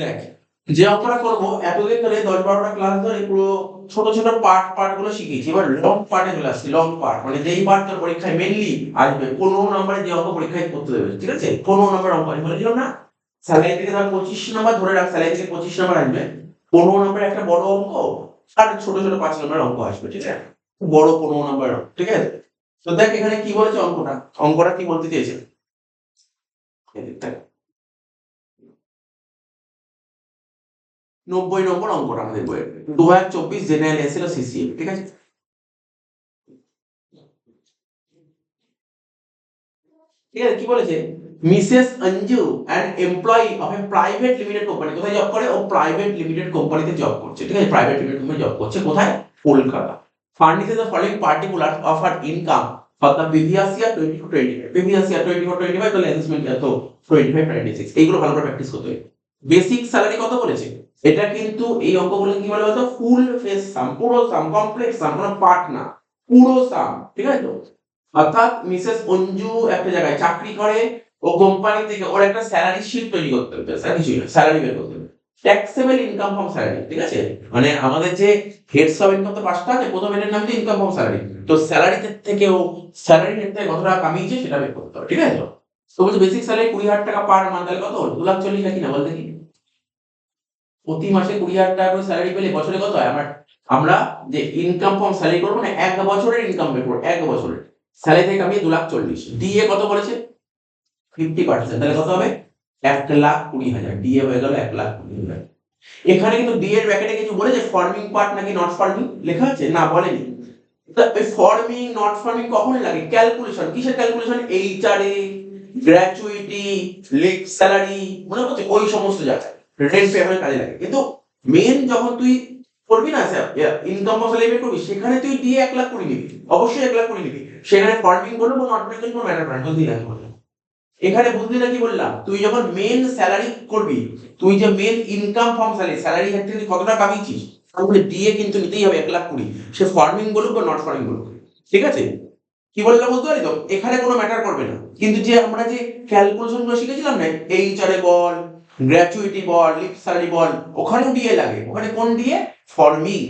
দেখ, যে অঙ্কটা করবো এতদিন ধরে 10-12টা ক্লাস ধরে পুরো ছোট ছোট পার্ট গুলো শিখেছি। এবার লং পার্টে চলে আসছি। লং পার্ট মানে যেই পার্ট তোর পরীক্ষায় মেনলি আসবে, 15 নম্বরে যে অঙ্ক পরীক্ষায় করতে দেবে, ঠিক আছে? 15 নম্বর অঙ্ক আমি বলেছিলাম না, স্যালারি থেকে ধর 25 নম্বর ধরে রাখ, স্যালারি থেকে 25 নম্বর আসবে, 15 নম্বরের একটা বড় অঙ্ক আর ছোট ছোট 5 নম্বরের অঙ্ক আসবে, ঠিক আছে? বড় 15 নম্বরের অঙ্ক, ঠিক আছে? তো দেখ এখানে কি বলেছে অঙ্কটা কি বলতে চেয়েছে, দেখ 90 নম্বর অঙ্কটা আমাদের বইয়ের 2024 জেনারেল এসএল সিসিএম, ঠিক আছে? ঠিক আছে, কি বলেছে? Mrs Anju an employee of a private limited company, কোথায় জব করে? ও প্রাইভেট লিমিটেড কোম্পানিতে জব করছে, ঠিক আছে? প্রাইভেট লিমিটেড কোম্পানি জব করছে কোথায়? Kolkata. Furnishes the following particular of her income for the previous year 24-25, previous year 24-25, তাহলে অ্যাসেসমেন্ট তো 25-26, এইগুলো ভালো করে প্র্যাকটিস করতে হবে। বেসিক স্যালারি কত বলেছে? এটা কিন্তু এই অঙ্কগুলো কি বলে বলতো? ফুল ফেস সাম, পুরো সাম, কমপ্লেক্স সাম, কোনো পার্ট না, পুরো সাম, ঠিক আছে তো? অর্থাৎ মিসেস অঞ্জু একটা জায়গায় চাকরি করে, ও কোম্পানি থেকে ওর একটা স্যালারি শিট তৈরি করতে হবে, স্যার কিছুই না, স্যালারি বের করতে হবে। ট্যাক্সেবল ইনকাম ফ্রম স্যালারি, ঠিক আছে? মানে আমাদের যে হেডস অফ ইনকাম তো 5টা আছে, প্রথম হেডের নাম হচ্ছে ইনকাম ফ্রম স্যালারি। তো স্যালারি থেকে ও স্যালারি হেড থেকে কত টাকা কামিয়েছে সেটা বের করতে হবে, ঠিক আছে তো? তো বলছে বেসিক স্যালারি 20,000 টাকা পার মান্থ, তাহলে কত হলো? 2,40,000 নাকি না বল দেখি? প্রতি মাসে 20,000 টাকা করে স্যালারি পেলে বছরে কত হয়? আমরা যে ইনকাম ফ্রম স্যালারি করবো না, 1 বছরের ইনকাম বের করবো, 1 বছরের স্যালারি থেকে কামিয়ে 2,40,000। ডিএ কত বলেছে? 50%, তাহলে কত হবে? 1,20,000। ডিএ হয়ে গেল 1,20,000। এখানে কিন্তু ডি এর ব্র্যাকেটে কিছু বলেছে ফর্মিং পার্ট নাকি নট ফর্মিং লেখা আছে? না, বলেনি। ওই ফর্মিং নট ফর্মিং কখন লাগে? ক্যালকুলেশন, কিসের calculation? HRA, gratuity, leave salary, মনে হচ্ছে ওই সমস্ত জায়গায় রেন্ট পেমেন্ট কাজে লাগে। কিন্তু মেন যখন তুই করবি না স্যার, ইনকাম স্যালারি বের করবি, সেখানে তুই দিয়ে 1,20,000 নিবি, অবশ্যই 1,20,000 নিবি। সেখানে ফর্মিং বলবো নট ফর্মিং কোনো ম্যাটার করে না, বুঝলি না? এখানে বুঝলি না কি বললাম? তুই যখন মেন স্যালারি করবি, তুই যে main income from salary, salary ক্ষেত্রে তুই কত টাকা কামিয়েছিস, তাহলে ডিএ কিন্তু নিতেই হবে 1,20,000। সে ফর্মিং বলুক বা নট ফর্মিং বলুক, ঠিক আছে? কি বললাম বুঝতে পারি তো? এখানে কোনো ম্যাটার করবে না। কিন্তু যে আমরা যে ক্যালকুলেশন গুলো শিখেছিলাম না, এইচআরএ বল, গ্র্যাচুইটি বল, লিভ স্যালারি বল, ওখানেও ডিএ লাগে। ওখানে কোন ডিএ? ফর্মিং।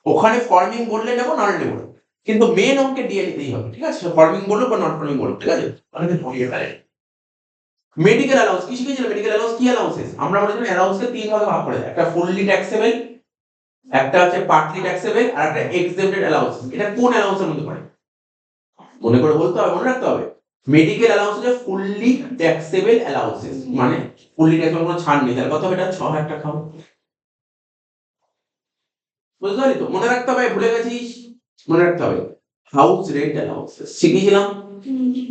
ওখানে ফর্মিং বললে নেবো, নাহলে নেবো না। কিন্তু মেন অঙ্কে ডিএ নিতেই হবে, ঠিক আছে? ফর্মিং বলুক বা নট ফর্মিং বলুক, ঠিক আছে? অনেকে ধরিয়ে ফেলে। মেডিকেল অ্যালাউন্স কি শিখেছিল? মেডিকেল অ্যালাউন্স কি অ্যালাউন্সেস? আমরা বলেছিলাম অ্যালাউন্সকে 3 ভাগে ভাগ করে দেয়। একটা ফুললি ট্যাক্সেবল, একটা হচ্ছে পার্টলি ট্যাক্সেবল, আর একটা এক্সেম্পটেড অ্যালাউন্স। এটা কোন অ্যালাউন্সের মধ্যে পড়ে? মনে করে বলতে হবে, মনে রাখতে হবে। মেডিকেল অ্যালাউন্স হচ্ছে ফুললি ট্যাক্সেবল অ্যালাউন্সেস, মানে ফুললি ট্যাক্সেবল, কোনো ছাড় নেই। তাহলে কত হবে? এটা 6,000 টাকা হবে। বুঝতে পারলি তো? মনে রাখতে হবে, ভুলে গেছিস? মনে রাখতে হবে। হাউস রেন্ট অ্যালাউন্সেস শিখিয়েছিলাম,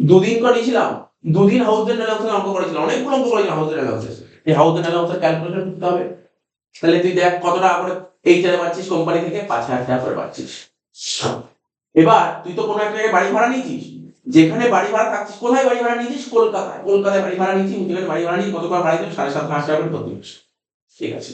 দুদিন করিয়েছিলাম, দুদিন হাউস রেন্ট অ্যালাউন্সের অঙ্ক করেছিলাম, অনেকগুলো অঙ্ক করেছিলাম হাউস রেন্ট অ্যালাউন্সেস। এই হাউস রেন্ট অ্যালাউন্সের ক্যালকুলেশন করতে হবে। তাহলে তুই দেখ কত টাকা করে এইচআরে পাচ্ছিস কোম্পানি থেকে? 5,000 টাকা করে পাচ্ছিস। এবার তুই তো কোনো একটা জায়গায় বাড়ি ভাড়া নিয়েছিস, যেখানে বাড়ি ভাড়া থাকছিস, কোথায় বাড়ি ভাড়া নিয়েছিস? কলকাতায়। কলকাতায় বাড়ি ভাড়া নিয়েছিস, যেখানে বাড়ি ভাড়া নিয়েছিস কত করে ভাড়া দিবি? 7,500 টাকা করে প্রতি মাসে। ঠিক আছে।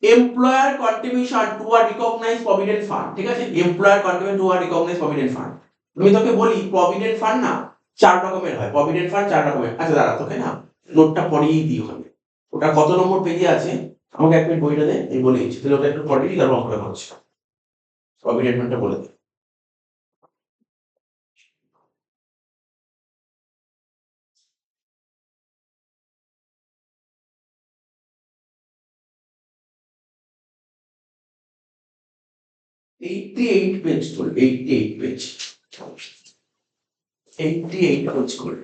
Employer contribution to a recognise provident fund, ঠিক আছে? Employer contribution to a recognise provident fund. আমি তোকে বলি প্রভিডেন্ট ফান্ড না 4 রকমের হয়। প্রভিডেন্ট ফান্ড 4 রকমের। আচ্ছা দাঁড়া, তোকে না নোটটা পড়িয়েই দিই ওখানে। ওটা কত নম্বর পেজে আছে আমাকে 1 মিনিট বইটা দে, আমি বলে দিচ্ছি। তাহলে ওটা একটু পড়িয়ে তারপর অঙ্কটা করছি। প্রভিডেন্ট ফান্ডটা বলে দে। 88 পেজ করে, 88 পেজ, 88 পেজ করে।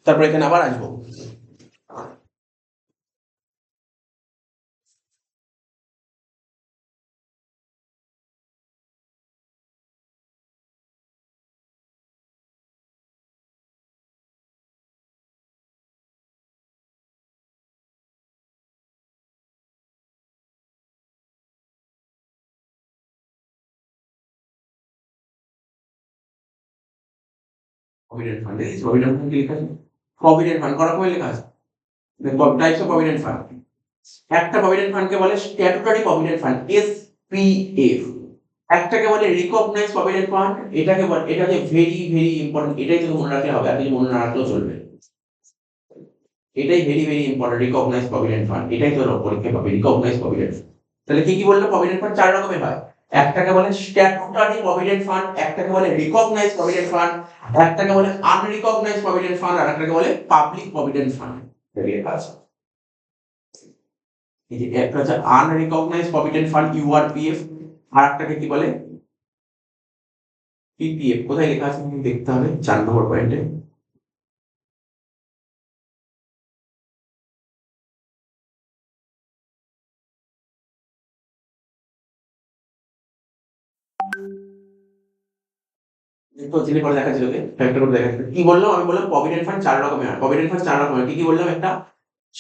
তারপর এখানে আবার আসবো। প্রভিডেন্ট ফান্ড, প্রভিডেন্ট ফান্ড কি লেখা আছে? প্রভিডেন্ট ফান্ড করা রকমের লেখা আছে। Types of provident fund. একটা প্রভিডেন্ট ফান্ডকে বলে স্ট্যাটুটরি প্রভিডেন্ট ফান্ড, এসপিএফ। একটাকে বলে রিকগনাইজ প্রভিডেন্ট ফান্ড, এটাকে বলে, এটা যে ভেরি ভেরি ইম্পর্টেন্ট, এটাই তোকে মনে রাখতে হবে, আর কিছু মনে না রাখলেও চলবে। এটাই very very important, recognise provident fund, এটাই তোর পরীক্ষায় পাবে, রিকগনাইজ প্রভিডেন্ট। তাহলে কি কি বললো, প্রভিডেন্ট ফান্ড 4 রকমের হয়। একটাকে বলে স্ট্যাটুটরি প্রভিডেন্ট ফান্ড, একটাকে বলে রিকগনাইজ প্রভিডেন্ট ফান্ড, একটাকে বলে আনরিকগনাইজ প্রভিডেন্ট ফান্ড, আর একটাকে বলে পাবলিক প্রভিডেন্ট ফান্ড। আছে এই যে একটা হচ্ছে আনরিকগনাইজ প্রভিডেন্ট ফান্ড ইউআরপিএফ, আর একটাকে কি বলে পিপিএফ। কোথায় লেখা আছে দেখতে হবে 4 নম্বর পয়েন্টে। তো চিনি করে দেখাচ্ছি তোকে, একটা করে দেখাচ্ছি কি বললাম। আমি বললাম প্রভিডেন্ট ফান্ড 4 রকমের হয়, প্রভিডেন্ট ফান্ড 4 রকমের। কি কি বললাম, একটা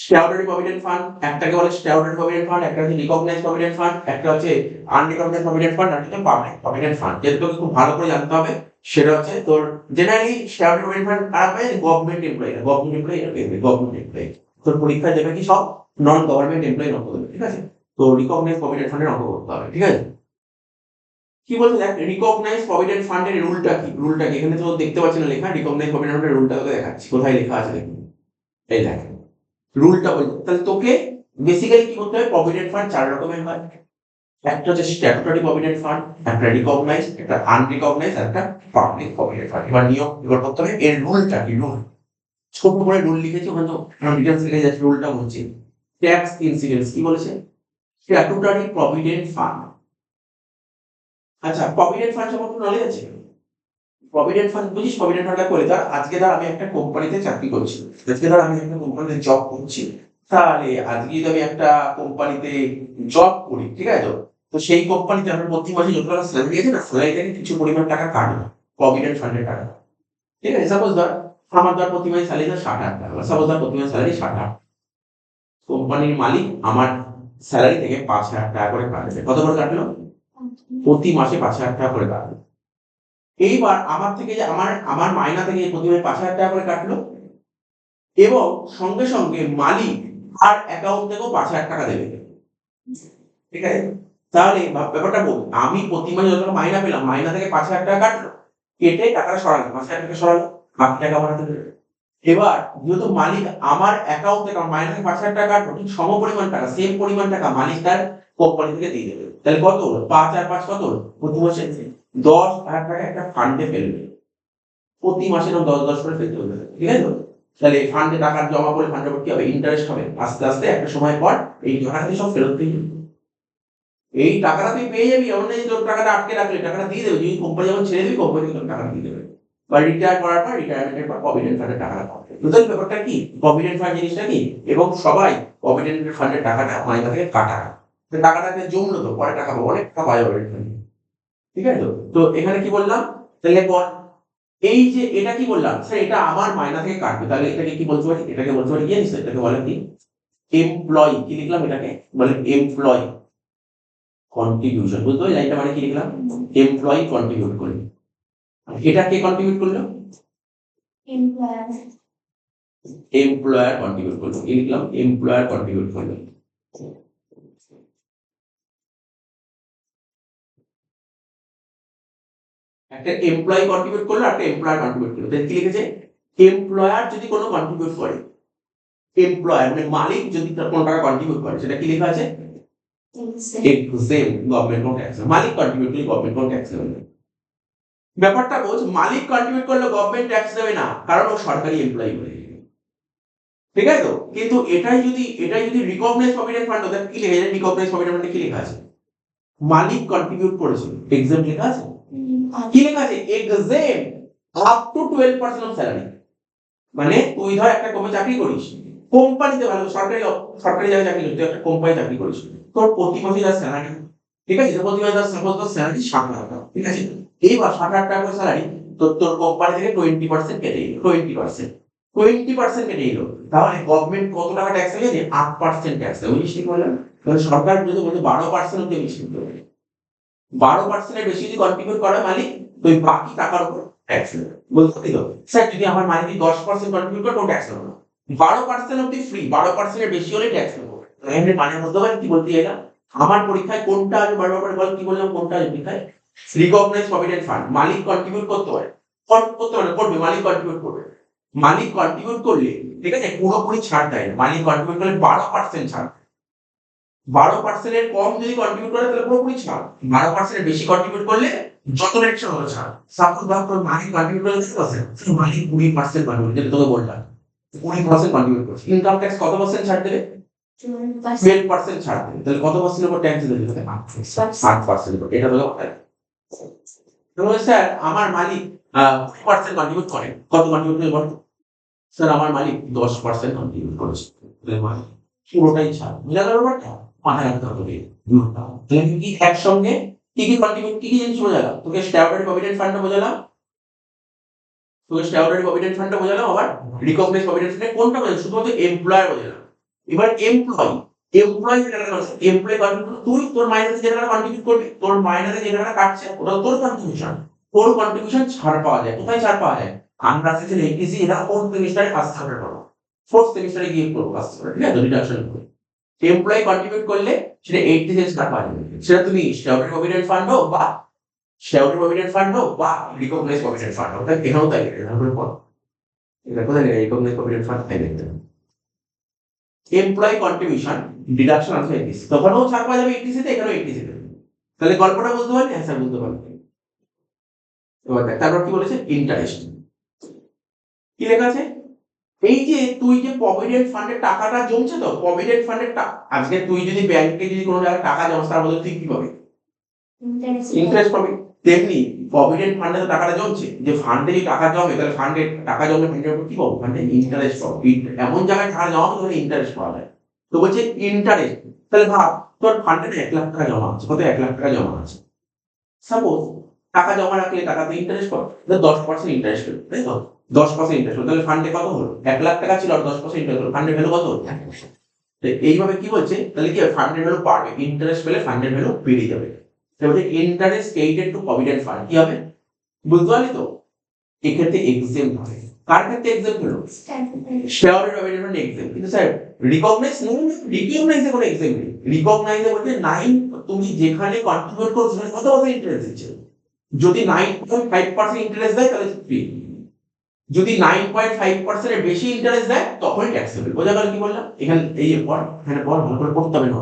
স্ট্যাটুটরি প্রভিডেন্ট ফান্ড, একটাকে বলে স্ট্যাটুটরি প্রভিডেন্ট ফান্ড, একটা হচ্ছে রিকগনাইজ প্রভিডেন্ট ফান্ড, একটা হচ্ছে আনরিকগনাইজ প্রভিডেন্ট ফান্ড, আর একটা পাবলিক প্রভিডেন্ট ফান্ড। যেটা তোকে খুব ভালো করে জানতে হবে সেটা হচ্ছে তোর জেনারেলি স্ট্যাটুটরি প্রভিডেন্ট ফান্ড কারা পায়, government employee, government employee, government employee. তোর পরীক্ষায় দেবে কি সব নন গভর্নমেন্ট এমপ্লয়ি অঙ্ক দেবে, ঠিক আছে। তো রিকগনাইজ প্রভিডেন্ট ফান্ডের অঙ্ক করতে হবে, ঠিক আছে। কি বলছে দেখ, রিকগনাইজ প্রভিডেন্ট ফান্ডের রুলটা কি, রুলটা কি এখানে তো দেখতে পাচ্ছি না লেখা, রিকগনাইজ প্রভিডেন্ট ফান্ডের রুলটা তোকে দেখাচ্ছি, কোথায় লেখা আছে দেখুন, এই দেখ রুলটা বলছে। তাহলে তোকে বেসিক্যালি কি করতে হবে, প্রভিডেন্ট ফান্ড 4 রকমের হয়। একটা হচ্ছে স্ট্যাটুটরি প্রভিডেন্ট ফান্ড, একটা রিকগনাইজ, একটা আনরিকগনাইজ, আর একটা পাবলিক প্রভিডেন্ট ফান্ড। এবার নিয়ম এবার করতে হবে, এর রুলটা কি, রুল ছোট করে রুল লিখেছি, ওখানে তো ডিটেলস লিখে যাচ্ছে, রুলটা বলছি। ট্যাক্স ইনসিডেন্স কি বলেছে, স্ট্যাটুটরি প্রভিডেন্ট ফান্ড। আচ্ছা, প্রভিডেন্ট ফান্ড সম্পর্কে নলেজ আছে? প্রভিডেন্ট ফান্ড বুঝিস, প্রভিডেন্ট ফান্ডটা করে ধর আজকে ধর আমি একটা কোম্পানিতে চাকরি করছি, আজকে ধর আমি একটা কোম্পানিতে জব করছি, তাহলে আজকে যদি আমি একটা কোম্পানিতে জব করি, ঠিক আছে, তো তো সেই কোম্পানিতে আমার প্রতি মাসে যত টাকা স্যালারি আছে না, স্যালারি থেকে কিছু পরিমাণ টাকা কাটবে প্রভিডেন্ট ফান্ডের টাকা, ঠিক আছে। সাপোজ ধর আমার ধর প্রতি মাসে স্যালারি 60,000 টাকা, সাপোজ ধর প্রতি মাসে স্যালারি 60,000, কোম্পানির মালিক আমার স্যালারি থেকে 5,000 টাকা করে কাটবে। কত করে কাটলো, প্রতি মাসে 5,000 টাকা করে কাটবে। এইবার আমার থেকে যে আমার আমার মাইনা থেকে প্রতি মাসে 5,000 টাকা করে কাটলো, এবং সঙ্গে সঙ্গে মালিক আর অ্যাকাউন্ট থেকেও 5,000 টাকা দেবে, ঠিক আছে। তাহলে ব্যাপারটা বল, আমি প্রতি মাসে যত টাকা মাইনা পেলাম, মাইনা থেকে 5,000 টাকা কাটলো, কেটে টাকাটা সরালো, 5,000 টাকা সরালো, বাকি টাকা আমার হাতে দেবে। এবার যেহেতু মালিক আমার অ্যাকাউন্ট থেকে আমার মাইনা থেকে 5,000 টাকা কাটলো, ঠিক সম পরিমাণ টাকা, সেম পরিমাণ টাকা মালিক তার কোম্পানি থেকে দিয়ে দেবে। তাহলে কত হলো, 5 আর 5 কত হলো, প্রতি মাসে 10,000 টাকা একটা ফান্ডে ফেলবে, প্রতি মাসে 10 করে ফেলতে হবে, ঠিক আছে। তাহলে ফান্ডে টাকা জমা করে ফান্ডের উপর কি হবে, ইন্টারেস্ট হবে, আস্তে আস্তে একটা সময় পর এই টাকাটা সব ফেরত দিয়ে যাবে। এই টাকাটা তুই পেয়ে যাবি, এমন নেই তোর টাকাটা আটকে রাখলে, টাকাটা দিয়ে দেবে, যদি কোম্পানি যখন ছেড়ে দিবি কোম্পানি তোর টাকা দিয়ে দেবে, বা রিটায়ার করার পর রিটায়ারমেন্টের পর প্রভিডেন্ট ফান্ডের টাকাটা পাবে। বুঝলেন ব্যাপারটা কি, প্রভিডেন্ট ফান্ড জিনিসটা কি, এবং সবাই প্রভিডেন্ট ফান্ডের টাকাটা মাইনা থেকে কাটা, টাকাটাকে জমলো তো পরে টাকা পাবো, অনেক টাকা পাওয়া যাবে, ঠিক আছে। তো এখানে কি বললাম, তাহলে বল এই যে এটা কি বললাম স্যার, এটা আমার মাইনা থেকে কাটবে, তাহলে এটাকে কি বলতে পারি, এটাকে বলতে পারি ইয়েস, এটাকে বলে কি এমপ্লয়ি, কি লিখলাম, এটাকে বলে এমপ্লয়ি কন্ট্রিবিউশন। বুঝতে পারলি লাইনটা মানে কি লিখলাম, এমপ্লয়ি কন্ট্রিবিউট করে। এটা কে কন্ট্রিবিউট করলো, এমপ্লয়ার কন্ট্রিবিউট করলো, কি লিখলাম, এমপ্লয়ার কন্ট্রিবিউট করলো। একটা এমপ্লয়ি কন্ট্রিবিউট করলো, একটা এমপ্লয়ার কন্ট্রিবিউট করলো, তাহলে কি লিখেছে, এমপ্লয়ার যদি কোনো কন্ট্রিবিউট করে, এমপ্লয়ার মানে মালিক যদি তার কোনো টাকা কন্ট্রিবিউট করে, সেটা কি লেখা আছে, সেম গভর্নমেন্ট কোনো ট্যাক্স, মালিক কন্ট্রিবিউট করলে গভর্নমেন্ট কোনো ট্যাক্স দেবে না। ব্যাপারটা বোঝ, মালিক কন্ট্রিবিউট করলে গভর্নমেন্ট ট্যাক্স দেবে না, কারণ ও সরকারি এমপ্লয়ি বলে, ঠিক আছে। তো কিন্তু এটাই যদি রিকগনাইজ প্রভিডেন্ট ফান্ড হতো, কি লেখা আছে, রিকগনাইজ প্রভিডেন্ট ফান্ডে কি লেখা আছে, মালিক কন্ট্রিবিউট করেছে, এক্সাম লেখা আছে, কি লেখা আছে, exam up to 12% of salary. মানে তুই ধর একটা কোম্পানি চাকরি করিস, কোম্পানিতে ভালো সরকারি সরকারি জায়গায় চাকরি করিস, তুই একটা কোম্পানি চাকরি করিস, তোর প্রতি মাসে যা স্যালারি, ঠিক আছে, প্রতি মাসে সাপোজ তোর স্যালারি 60,000 টাকা, ঠিক আছে। এইবার 60,000 টাকা করে স্যালারি, তোর কোম্পানি থেকে 20% কেটে দিল, 20% কেটে দিল, তাহলে গভর্নমেন্ট কত টাকা ট্যাক্স লাগে, 8% ট্যাক্স দেবে, বুঝিস কি বললাম। তাহলে সরকার যদি বলছে 12% অব্দি বেশি দিতে হবে, 12% বেশি যদি কন্ট্রিবিউট করে মালিক, তো ওই বাকি টাকার উপর ট্যাক্স দেবে। বলতে দিল স্যার যদি আমার মালিক 10% কন্ট্রিবিউট করে কোনো ট্যাক্স দেবো না, 12% অব্দি ফ্রি, 12% বেশি হলে ট্যাক্স দেবো। এমনি মানের মধ্যে হয় কি বলতে এলাম, আমার পরীক্ষায় কোনটা আসবে বারবার করে বল, কি বললাম কোনটা আসবে পরীক্ষায়, রিকগনাইজ প্রভিডেন্ট ফান্ড, মালিক কন্ট্রিবিউট করতে পারে, করবে, মালিক কন্ট্রিবিউট করবে, মালিক কন্ট্রিবিউট করলে, ঠিক আছে, পুরোপুরি ছাড় দেয় না। মালিক কন্ট্রিবিউট করলে 12% ছাড়। 12% কম যদি কন্ট্রিবিউট করে তাহলে পুরোপুরি ছাড়। 12% বেশি কন্ট্রিবিউট করলে যত রেট হলো ছাড়। সাপোজ ভাব তোর মালিক কন্ট্রিবিউট করে 10%, মালিক 20% কন্ট্রিবিউট, যেটা তোকে বললাম 20% কন্ট্রিবিউট করছে। ইনকাম ট্যাক্স কত পার্সেন্ট ছাড় দেবে? 12% ছাড় দেবে। তাহলে কত পার্সেন্টের উপর ট্যাক্স দেবে? 8%। এটা হলো স্যার আমার মালিক 20% কন্ট্রিবিউট করে। কত কন্ট্রিবিউট করে বলো? স্যার আমার মালিক 10% কন্ট্রিবিউট করেছে। পুরোটাই ছাড়। বুঝা গেল ব্যাপারটা? মাথায় রাখতে হবে। তাহলে কি একসঙ্গে কি কন্ট্রিবিউট, কি জিনিস বোঝালাম? তোকে স্ট্যাটিউটরি প্রভিডেন্ট ফান্ডটা বোঝালাম, আবার রিকগনাইজড প্রভিডেন্ট ফান্ডে কোনটা বোঝালাম? শুধুমাত্র এমপ্লয়ার বোঝালাম। এবার এমপ্লয়ি যে টাকাটা আছে, এমপ্লয়ি কন্ট্রিবিউট, তুই তোর মাইনাসে যে টাকাটা কন্ট্রিবিউট করবি, তোর মাইনাসে যে টাকাটা কাটছে ওটা তোর কন্ট্রিবিউশন। তোর কন্ট্রিবিউশন ছাড় পাওয়া যায়। কোথায় ছাড় পাওয়া যায়? আমরা সেকশন 80 এটা 4th সেমিস্টারে ফার্স্ট চ্যাপ্টার করব। 4th সেমিস্টারে গিয়ে করব ফার্স্ট চ্যাপ্টার, ঠিক আছে? রিডাকশন করব। এমপ্লয়ি কন্ট্রিবিউট করলে সেটা 80 সেন্স ছাড় পাওয়া যাবে। সেটা তুমি স্ট্যাটিউটরি প্রভিডেন্ট ফান্ড হোক বা স্ট্যাটিউটরি প্রভিডেন্ট ফান্ড হোক বা রিকগনাইজড প্রভিডেন্ট ফান্ড হোক, তাই এখানেও তাই লিখে তারপরে পড়। এটা কোথায় লিখে? রিকগনাইজড প্রভিডেন্ট ফান্ড তাই লিখতে হবে। এমপ্লয়ি কন্ট্রিবিউশন ডিডাকশন আছে 80, তখনও ছাড় পাওয়া যাবে 80 তে, এখানেও 80 তে। তাহলে গল্পটা বুঝতে পারলি? হ্যাঁ স্যার বুঝতে পারলি। এবার দেখ তারপর কি বলেছে? ইন্টারেস্ট। কি লেখা আছে? এই যে তুই যে প্রভিডেন্ট ফান্ডের টাকাটা জমছে, তো প্রভিডেন্ট ফান্ডের আজকে তুই যদি ব্যাংকে যদি কোনো জায়গায় টাকা জমাস, তার বদলে তুই কি পাবি? ইন্টারেস্ট পাবি। তেমনি প্রভিডেন্ট ফান্ডে তো টাকাটা জমছে, যে ফান্ডে যদি টাকা জমে তাহলে ফান্ডে টাকা জমলে ফান্ডের উপর কি পাবো? ফান্ডে ইন্টারেস্ট পাবো। এমন জায়গায় টাকা জমা তাহলে ইন্টারেস্ট পাওয়া যায়। তো বলছে ইন্টারেস্ট। তাহলে ভাব তোর ফান্ডে 1 লাখ টাকা জমা আছে। কত? 1 লাখ টাকা জমা আছে। সাপোজ টাকা জমা রাখলে টাকাতে ইন্টারেস্ট পাবো, 10% ইন্টারেস্ট পেলো, তাই তো? 10% ইন্টারেস্ট হলো, তাহলে ফান্ডে কত হলো? 1 লাখ টাকা ছিল আর 10% ইন্টারেস্ট হলো, ফান্ডের ভ্যালু কত হলো? 1%। তো এইভাবে কি বলছে? তাহলে কি ফান্ডের ভ্যালু বাড়বে, ইন্টারেস্ট পেলে ফান্ডের ভ্যালু বেড়ে যাবে। তাহলে interest paid two provident fund কি হবে? বুঝতে পারলি তো? এক্ষেত্রে এক্সেম্ট হবে। কার ক্ষেত্রে এক্সেম্ট হলো? Statutory provident fund exempt. কিন্তু স্যার রিকগনাইজে কোনো এক্সেম্ট নেই। রিকগনাইজে বলতে 9, তুমি যেখানে কন্ট্রিবিউট করছো সেখানে কত ইন্টারেস্ট দিচ্ছে। যদি 9.5% ইন্টারেস্ট দেয় তাহলে ফ্রি। যদি 9.5% এর বেশি ইন্টারেস্ট দেয় তখনই ট্যাক্সেবল। বোঝা গেল কি বললাম? এখানে এই যে পড়, এখানে পড়, ভালো করে পড়তে হবে না।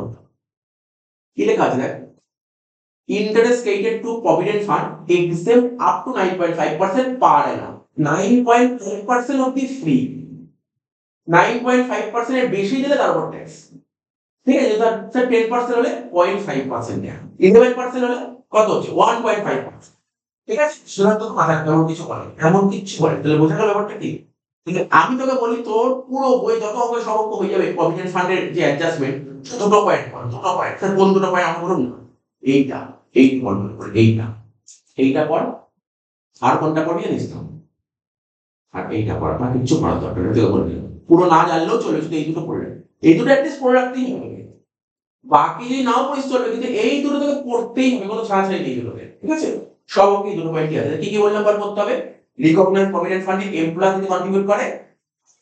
কি লেখা আছে দেখ? Interest credited to provident fund exempt up to 9.5% per annum. 9.5% of the free. 9.5% এর বেশি দিলে তার উপর ট্যাক্স। ঠিক আছে? স্যার 10% হলে 0.5% দেয়া। 11% হলে কত হচ্ছে? 1.5%। ঠিক আছে? সেটা তো মাথায় এমন কিছু বলে, এমন কিছু বলে। তাহলে বোঝা গেল ব্যাপারটা কি? কিন্তু আমি তোকে বলি তোর পুরো বই যত অঙ্ক সব অঙ্ক হয়ে যাবে প্রভিডেন্ট ফান্ডের যে অ্যাডজাস্টমেন্ট, দুটো পয়েন্ট পড়, দুটো পয়েন্ট। স্যার কোন দুটো পয়েন্ট আমাকে বলুন না? এইটা, এই পড়, এইটা পড়। আর কোনটা পড়বি জানিস তো? আর এইটা পড়। আর কিছু পড়ার দরকার নেই, তোকে বলে দিলাম। পুরো না জানলেও চলবে, শুধু এই দুটো পড়ে। এই দুটো অ্যাটলিস্ট পড়ে রাখতেই হবে। বাকি যদি নাও পড়িস চলবে, কিন্তু এই দুটো তোকে পড়তেই হবে, কোনো ছাড়াছাড়ি নেই দুটোতে। ঠিক আছে? সব অঙ্কে এই দুটো পয়েন্টই আছে। কি কি বললাম পর পড়তে হবে? রিকগনাইজড প্রভিডেন্ট ফান্ডে এমপ্লয়ার যদি কন্ট্রিবিউট করে,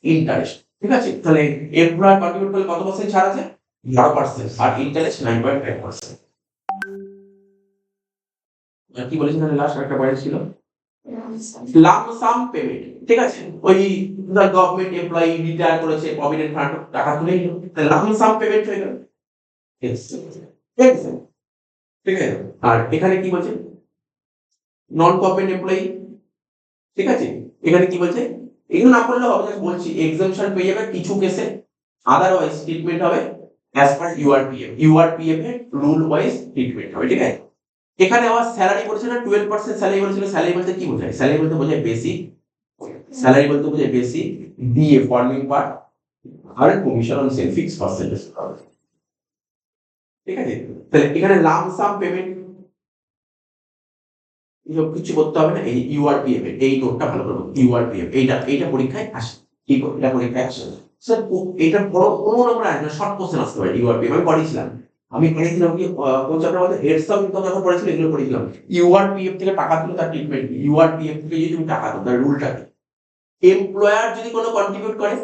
ইন্টারেস্ট। ঠিক আছে? তাহলে এমপ্লয়ার কন্ট্রিবিউট করলে কত পার্সেন্ট ছাড় আছে? 12%। আর ইন্টারেস্ট 9.5%। কি বলেছি এখানে লাস্ট একটা পয়েন্ট ছিল? লাম্প সাম পেমেন্ট। ঠিক আছে? ওই গভর্নমেন্ট এমপ্লয়ি রিটায়ার করেছে, প্রভিডেন্ট ফান্ড টাকা তুলে নিল, তাহলে লাম্প সাম পেমেন্ট হয়ে গেল। ঠিক আছে? আর এখানে কি বলছে? Non government employee. ঠিক আছে? এখানে কি বলছে? এগুলো না করলে হবে, জাস্ট বলছি এক্সাম্পশন পেয়ে যাবে কিছু কেসে, আদারওয়াইজ ট্রিটমেন্ট হবে অ্যাজ পার ইউআরপিএফ এর রুল ওয়াইজ ট্রিটমেন্ট হবে। ঠিক আছে? এখানে আবার স্যালারি বলছে না, 12% স্যালারি বলেছিল। স্যালারি বলতে কি বোঝায়? স্যালারি বলতে বোঝায় বেসিক। স্যালারি বলতে বোঝায় বেসিক, ডিএ ফর্মিং পার্ট, আর commission on sale fix percentage. ঠিক আছে? তাহলে এখানে লাম্প সাম পেমেন্ট এসব কিছু করতে হবে না। এই ইউআরপিএফ এর এই নোটটা ভালো করে, ইউআরপিএফ এইটা পরীক্ষায় আসে। কি এটা পরীক্ষায় আসে? স্যার এটা বড় কোনো নম্বর আসবে, শর্ট কোশ্চেন আসতে পারে। ইউআরপিএফ আমি পড়িয়েছিলাম কি কোন চ্যাপ্টার মধ্যে হেডস অফ ইনকাম যখন পড়েছিল এগুলো পড়েছিলাম। ইউআরপিএফ থেকে টাকা তুলে তার ট্রিটমেন্ট, ইউআরপিএফ থেকে যদি তুমি টাকা দাও তার রুলটা কি? এমপ্লয়ার যদি কোনো কন্ট্রিবিউট করে,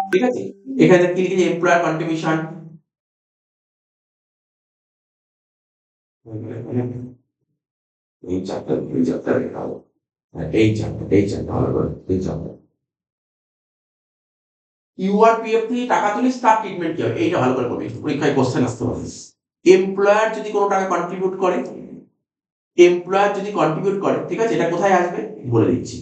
ঠিক আছে, এখানে কি লিখেছে? Employer contribution. এই চ্যাপ্টার ভালো করে, এই চ্যাপ্টার ভালো করে, এই চ্যাপ্টার ইউআরপিএফ থেকে টাকা তুলিস তার ট্রিটমেন্ট কি হবে, এইটা ভালো করে করবে, পরীক্ষায় কোশ্চেন আসতে পারে। এমপ্লয়ার যদি কোনো টাকা কন্ট্রিবিউট করে, এমপ্লয়ার যদি কন্ট্রিবিউট করে, ঠিক আছে, এটা কোথায় আসবে বলে দিচ্ছি।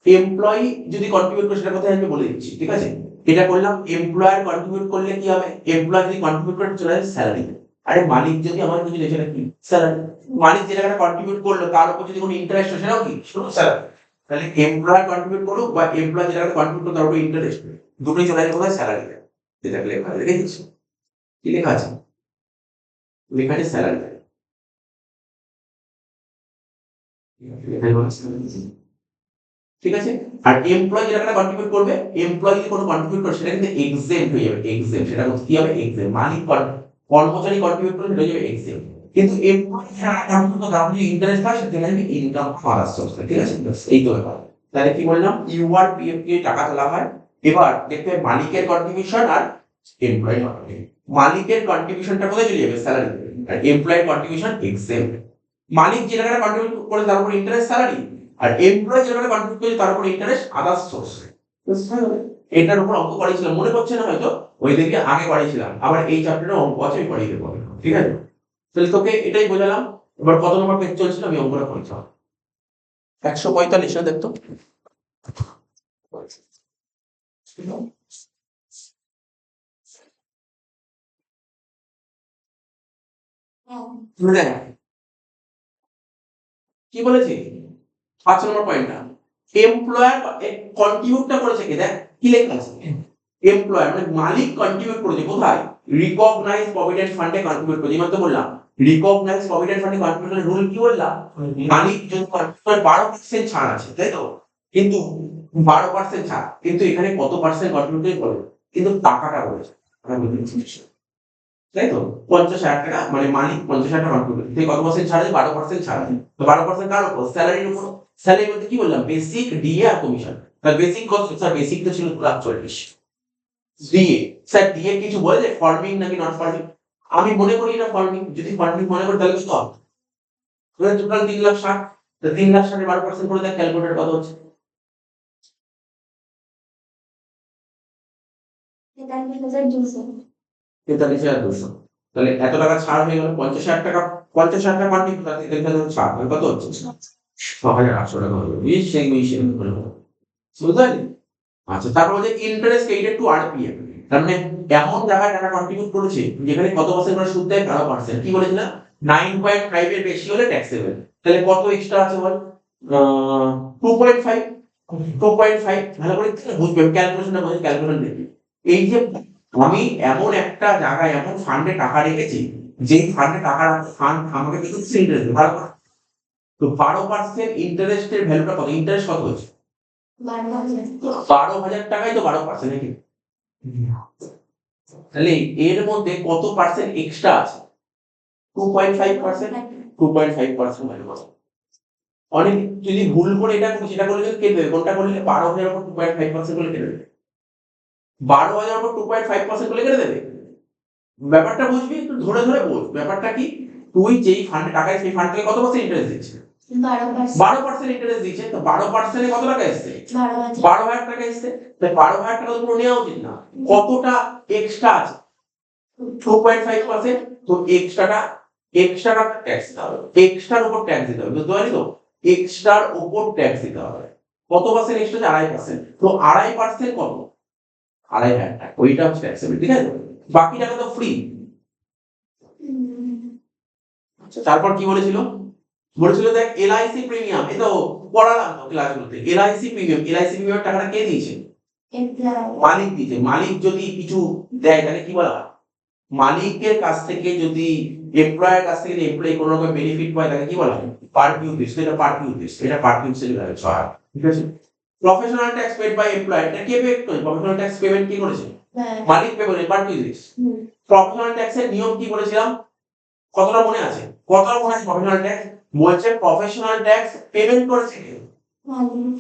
এমপ্লয়ি যদি কন্ট্রিবিউট করে সেটা কোথায় আসবে বলে দিচ্ছি, ঠিক আছে। এটা করলাম, এমপ্লয়ার কন্ট্রিবিউট করলে কি হবে, এমপ্লয়ার যদি কন্ট্রিবিউট করে চলে আসবে স্যালারি। আরে মালিক যদি আমার কিছু সেটা কি স্যালারি, মালিক যে টাকাটা কন্ট্রিবিউট করলো তার উপর যদি কোনো ইন্টারেস্ট হয় সেটাও কি শুধু স্যালারি। তাহলে এমপ্লয়ার কন্ট্রিবিউট করুক বা এমপ্লয়ার যে টাকাটা কন্ট্রিবিউট করলো তার উপর ইন্টারেস্ট, দুটোই চলে আসবে কোথায় স্যালারি। যেটাকে লেখা আছে দেখেছিস, কি লেখা আছে, লেখা আছে স্যালারি। ঠিক আছে। আর এমপ্লয়ি যে টাকাটা কন্ট্রিবিউট করবে, এমপ্লয়ি যদি কোনো কন্ট্রিবিউট করে সেটা কিন্তু এক্সেম্ট হয়ে যাবে, এক্সেম্ট, সেটা কি হবে এক্সেম্ট। মালিক কর্মচারী কন্ট্রিবিউট করে সেটা হয়ে যাবে এক্সেম্ট। কিন্তু এমপ্লয়ি যারা কন্ট্রিবিউট করে তার যদি ইন্টারেস্ট হয় সেটা হবে ইনকাম ফাদার্স সোর্স, ঠিক আছে। এই তো ব্যাপার। তাহলে কি বললাম, ইউআরপিএফ কে টাকা তোলা হয়। এবার দেখতে মালিকের কন্ট্রিবিউশন আর এমপ্লয়ি কন্ট্রিবিউশন। মালিকের কন্ট্রিবিউশনটা কোথায় চলে যাবে, স্যালারি, আর এমপ্লয়ি কন্ট্রিবিউশন এক্সেম্ট। মালিক যে টাকাটা কন্ট্রিবিউট করে তার উপর ইন্টারেস্ট স্যালারি, আর এমপ্লয়ি যে টাকাটা কন্ট্রিবিউট করে তার উপর ইন্টারেস্ট আদার্স সোর্স। এটার উপর অঙ্ক করেছিলাম, মনে পড়ছে না হয়তো, ওই দিকে আগে করেছিলাম, আবার এই চ্যাপ্টারে অঙ্ক আছে আমি করিয়ে দেবো, ঠিক আছে। তাহলে তোকে এটাই বোঝালাম। এবার কত নম্বর পেজ চলছিল আমি অঙ্কটা করেছিলাম, 145 না দেখতো। দেখ কি বলেছি, 5 নম্বর পয়েন্টটা, এমপ্লয়ার কন্ট্রিবিউটটা করেছে কে, দেখ কি লেখা আছে, এমপ্লয়ার মানে মালিক কন্ট্রিবিউট করেছে কোথায়, রিকগনাইজ প্রভিডেন্ট ফান্ডে কন্ট্রিবিউট করেছে। মানে তো বললাম রিকগনাইজ প্রভিডেন্ট ফান্ডে কন্ট্রিবিউট করার রুল কি বললাম, মালিক যদি কন্ট্রিবিউট করে 12% ছাড় আছে, তাই তো, কিন্তু 12% ছাড়, কিন্তু এখানে কত পার্সেন্ট কন্ট্রিবিউট করে, কিন্তু টাকাটা বলেছে, তাই তো, 50,000 টাকা, মানে মালিক 50,000 টাকা কন্ট্রিবিউট করে, কত পার্সেন্ট ছাড় আছে, 12% ছাড় আছে। তো 12% কার উপর, স্যালারির উপর। স্যালারি বলতে কি বললাম, বেসিক, ডিএ আর কমিশন। তার বেসিক কত স্যার, বেসিক তো ছিল 2,40,000, ডিএ স্যার, ডিএ কিছু বলে ফর্মিং নাকি নট ফর্মিং, আমি মনে করি এটা ফর্মিং, যদি ফর্মিং মনে করি তাহলে কত হবে, টোটাল 3,60,000, তো 3,60,000 12% করে দেখ ক্যালকুলেটর কত হচ্ছে, 43,200। তাহলে এত টাকা ছাড় হয়ে গেল, 50,000 টাকা, 50,000 টাকা কন্ট্রিবিউট করতে দেখতে ছাড় হয় কত হচ্ছে, 6,800 টাকা হলো, বুঝতে পারলি। আচ্ছা, তারপর হচ্ছে ইন্টারেস্ট পেইড টু আরপিএফ, তার মানে এমন জায়গায় টাকা কন্ট্রিবিউট করেছে যেখানে কত পার্সেন্ট করে সুদ দেয়, 12%। কি বলেছিলাম, 9.5 এর বেশি হলে ট্যাক্সেবল। তাহলে কত এক্সট্রা আছে বল, 2.5, 2.5, ভালো করে বুঝবে, ক্যালকুলেশনটা বুঝে ক্যালকুলেশন দেখবি। এই যে আমি এমন একটা জায়গায় এমন ফান্ডে টাকা রেখেছি, যেই ফান্ডে টাকা ফান্ড আমাকে কিছু ইন্টারেস্ট দেবে, ভালো করে। তো 12% ইন্টারেস্টের ভ্যালুটা কত, ইন্টারেস্ট কত হচ্ছে, 12,000 টাকায় তো 12% নাকি, তাহলে এর মধ্যে কত পার্সেন্ট এক্সট্রা আছে, 2.5%, 2.5% মানে কত, অনেক যদি ভুল করে এটা করি সেটা করলে কেটে দেবে, কোনটা করলে 12,000 উপর 2.5% করলে কেটে দেবে, 12,000 উপর 2.5% করলে কেটে দেবে। ব্যাপারটা বুঝবি, একটু ধরে ধরে বোঝ ব্যাপারটা কি, তুই যেই ফান্ডে টাকা সেই ফান্ড থেকে কত পার্সেন্ট ইন্টারেস্ট দিচ্ছে, 12% ইন্টারেস্ট দিচ্ছে, তো 12% কত টাকা এসছে, 12,000 টাকা এসছে, তাই 12,000 টাকা তো পুরো নেওয়া উচিত না, কতটা এক্সট্রা আছে, 2.5%, তো এক্সট্রাটা ট্যাক্স দিতে হবে, এক্সট্রার উপর ট্যাক্স দিতে হবে, বুঝতে পারলি তো, এক্সট্রার উপর ট্যাক্স দিতে হবে, কত পার্সেন্ট এক্সট্রা, 2.5%, তো 2.5% কত, 2,500 টাকা, ওইটা হচ্ছে ট্যাক্সেবল, ঠিক আছে, বাকি টাকা তো ফ্রি। আচ্ছা, তারপর কি বলেছিল, বলেছিল দেখ এলআইসি প্রিমিয়াম, এই তো পড়ালাম তো ক্লাসগুলোতে, এলআইসি প্রিমিয়াম টাকাটা কে দিয়েছে, মালিক দিয়েছে। মালিক যদি কিছু দেয় তাহলে কি বলা হয়, মালিকের কাছ থেকে যদি এমপ্লয়ের কাছ থেকে এমপ্লয়ি কোনো রকম বেনিফিট পায় তাকে কি বলা হয়, পার্কিউ দিস, এটা পার্কিউ দিস, এটা পার্কিউ দিস, ঠিক আছে। Professional tax paid by employer, এটা কে পে করে, প্রফেশনাল ট্যাক্স পেমেন্ট কি করেছে, মালিক পে করে, পার্কিউ দিস। প্রফেশনাল ট্যাক্সের নিয়ম কি বলেছিলাম, কতটা মনে আছে, প্রফেশনাল ট্যাক্স বলছে, প্রফেশনাল ট্যাক্স পেমেন্ট করেছে কে,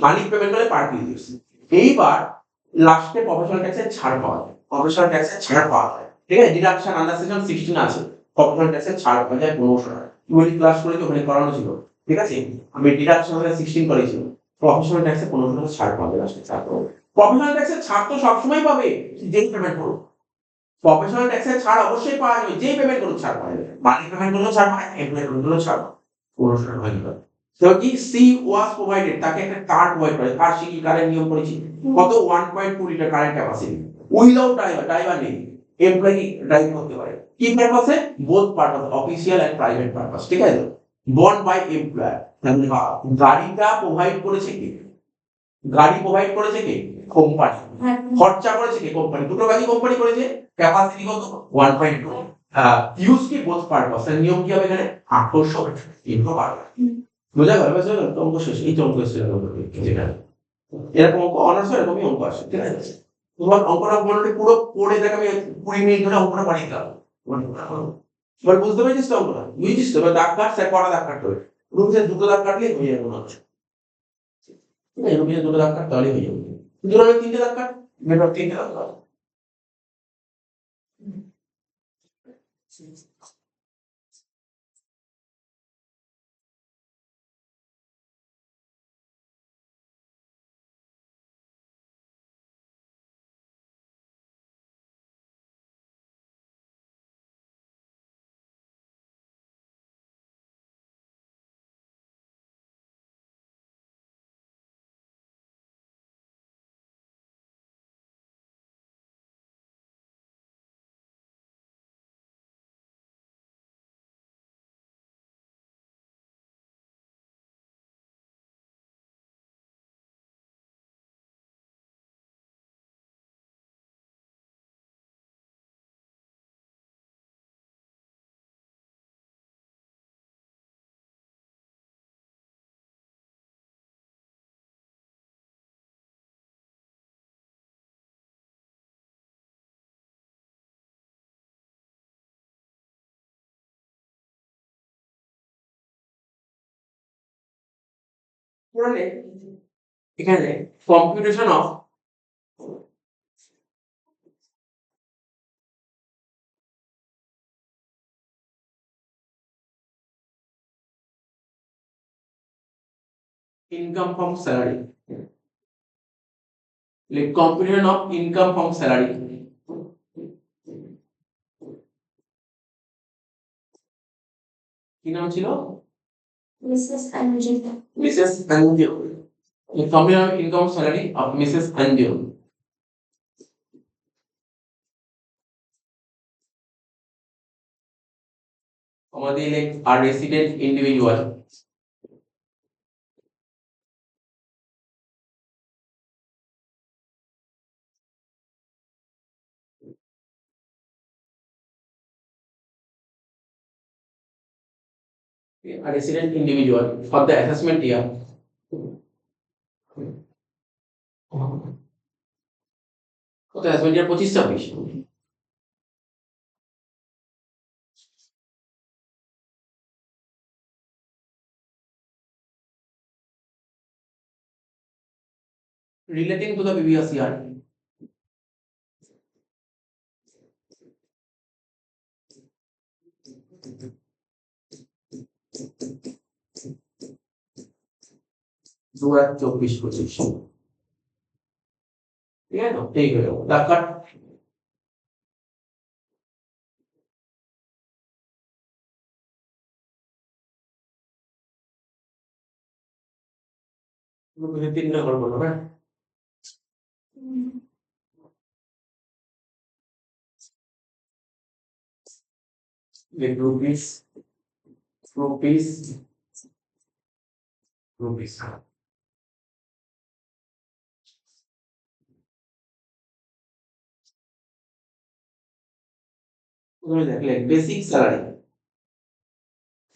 মালিক পেমেন্ট করে, পার্কিউ দিস। এইবার লাস্টে প্রফেশনাল ট্যাক্সের ছাড় পাওয়া যায়, প্রফেশনাল ট্যাক্সের ছাড় পাওয়া যায়, ঠিক আছে, ডিডাকশন আন্ডার সেকশন 16 আছে, প্রফেশনাল ট্যাক্সের ছাড় পাওয়া যায় 1500 টাকা, তুই ক্লাস করেছি ওখানে করানো ছিল, ঠিক আছে, আমি ডিডাকশন 16 করেছি, প্রফেশনাল ট্যাক্সে 1500 টাকা ছাড় পাওয়া যায় লাস্টে, ছাড় পাওয়া যায়। প্রফেশনাল ট্যাক্সের ছাড় তো সবসময় পাবে, যেই পেমেন্ট করো। প্রফেশনাল ট্যাক্সের ছাড় অবশ্যই পাওয়া যাবে, যেই পেমেন্ট করো ছাড় পাওয়া যাবে। মানি পেমেন্ট করলেও ছাড় পায়, এমপ্লয়ি পেমেন্ট করলেও ছাড় পায়, কোনো সমস্যা হয় না। তো কি সি ওয়াজ প্রোভাইডেড, তাকে একটা কার্ড প্রোভাইড করে। কার সি কি কারের নিয়ম করেছি কত 1.2 litre current capacity without driver, driver নেই, এমপ্লয়ি ড্রাইভ করতে পারে। কি পারপাসে? Both purpose, official and private purpose, ঠিক আছে। বন্ড বাই এমপ্লয়ার, গাড়িটা প্রোভাইড করেছে কে? গাড়ি প্রোভাইড করেছে কে? কোম্পানি। খরচা করেছে কে? কোম্পানি। দুটো কাজই কোম্পানি করেছে। ক্যাপাসিটি কত? 1.2। ইউজ কি? Both purpose. এর নিয়ম কি হবে এখানে? আকর্ষণ ইনফো পারপাস। বোঝা গেল? বুঝা গেল? অঙ্ক শেষ। এই তো অঙ্ক শেষ হলো যেটা এরকম অঙ্ক অনার্স এরকমই অঙ্ক আসে, ঠিক আছে। তোমার অঙ্কটা মোটামুটি পুরো পড়ে দেখ, আমি 20 মিনিট ধরে অঙ্কটা বানিয়ে দিলাম। এবার বুঝতে পেরেছিস তো অঙ্কটা? বুঝেছিস তো? এবার দাগ কাট, স্যার কটা দাগ কাটতে হবে? রুমে দুটো দাগ কাটলেই হয়ে যাবে মনে হচ্ছে। রুমে দুটো দাগ কাট, তাহলেই হয়ে যাবে। দুটো হলে 3টে দাগ কাট, মেটর 3টে দাগ কাট। পড়লে এখানে computation of income from salary, computation of income from salary. কি নাম ছিল? Mrs NGO. Mrs NGO. Computation of income salary of Mrs NGO. আমাদের elect a resident individual for the assessment year কত assessment year 25-26 relating to the previous year दो हजार 24-25 ठीक है ना ठीक है दाग काट मुझे 3 नंबर बोलो ना with rupees rupees rupees তুমি দেখলে বেসিক স্যালারি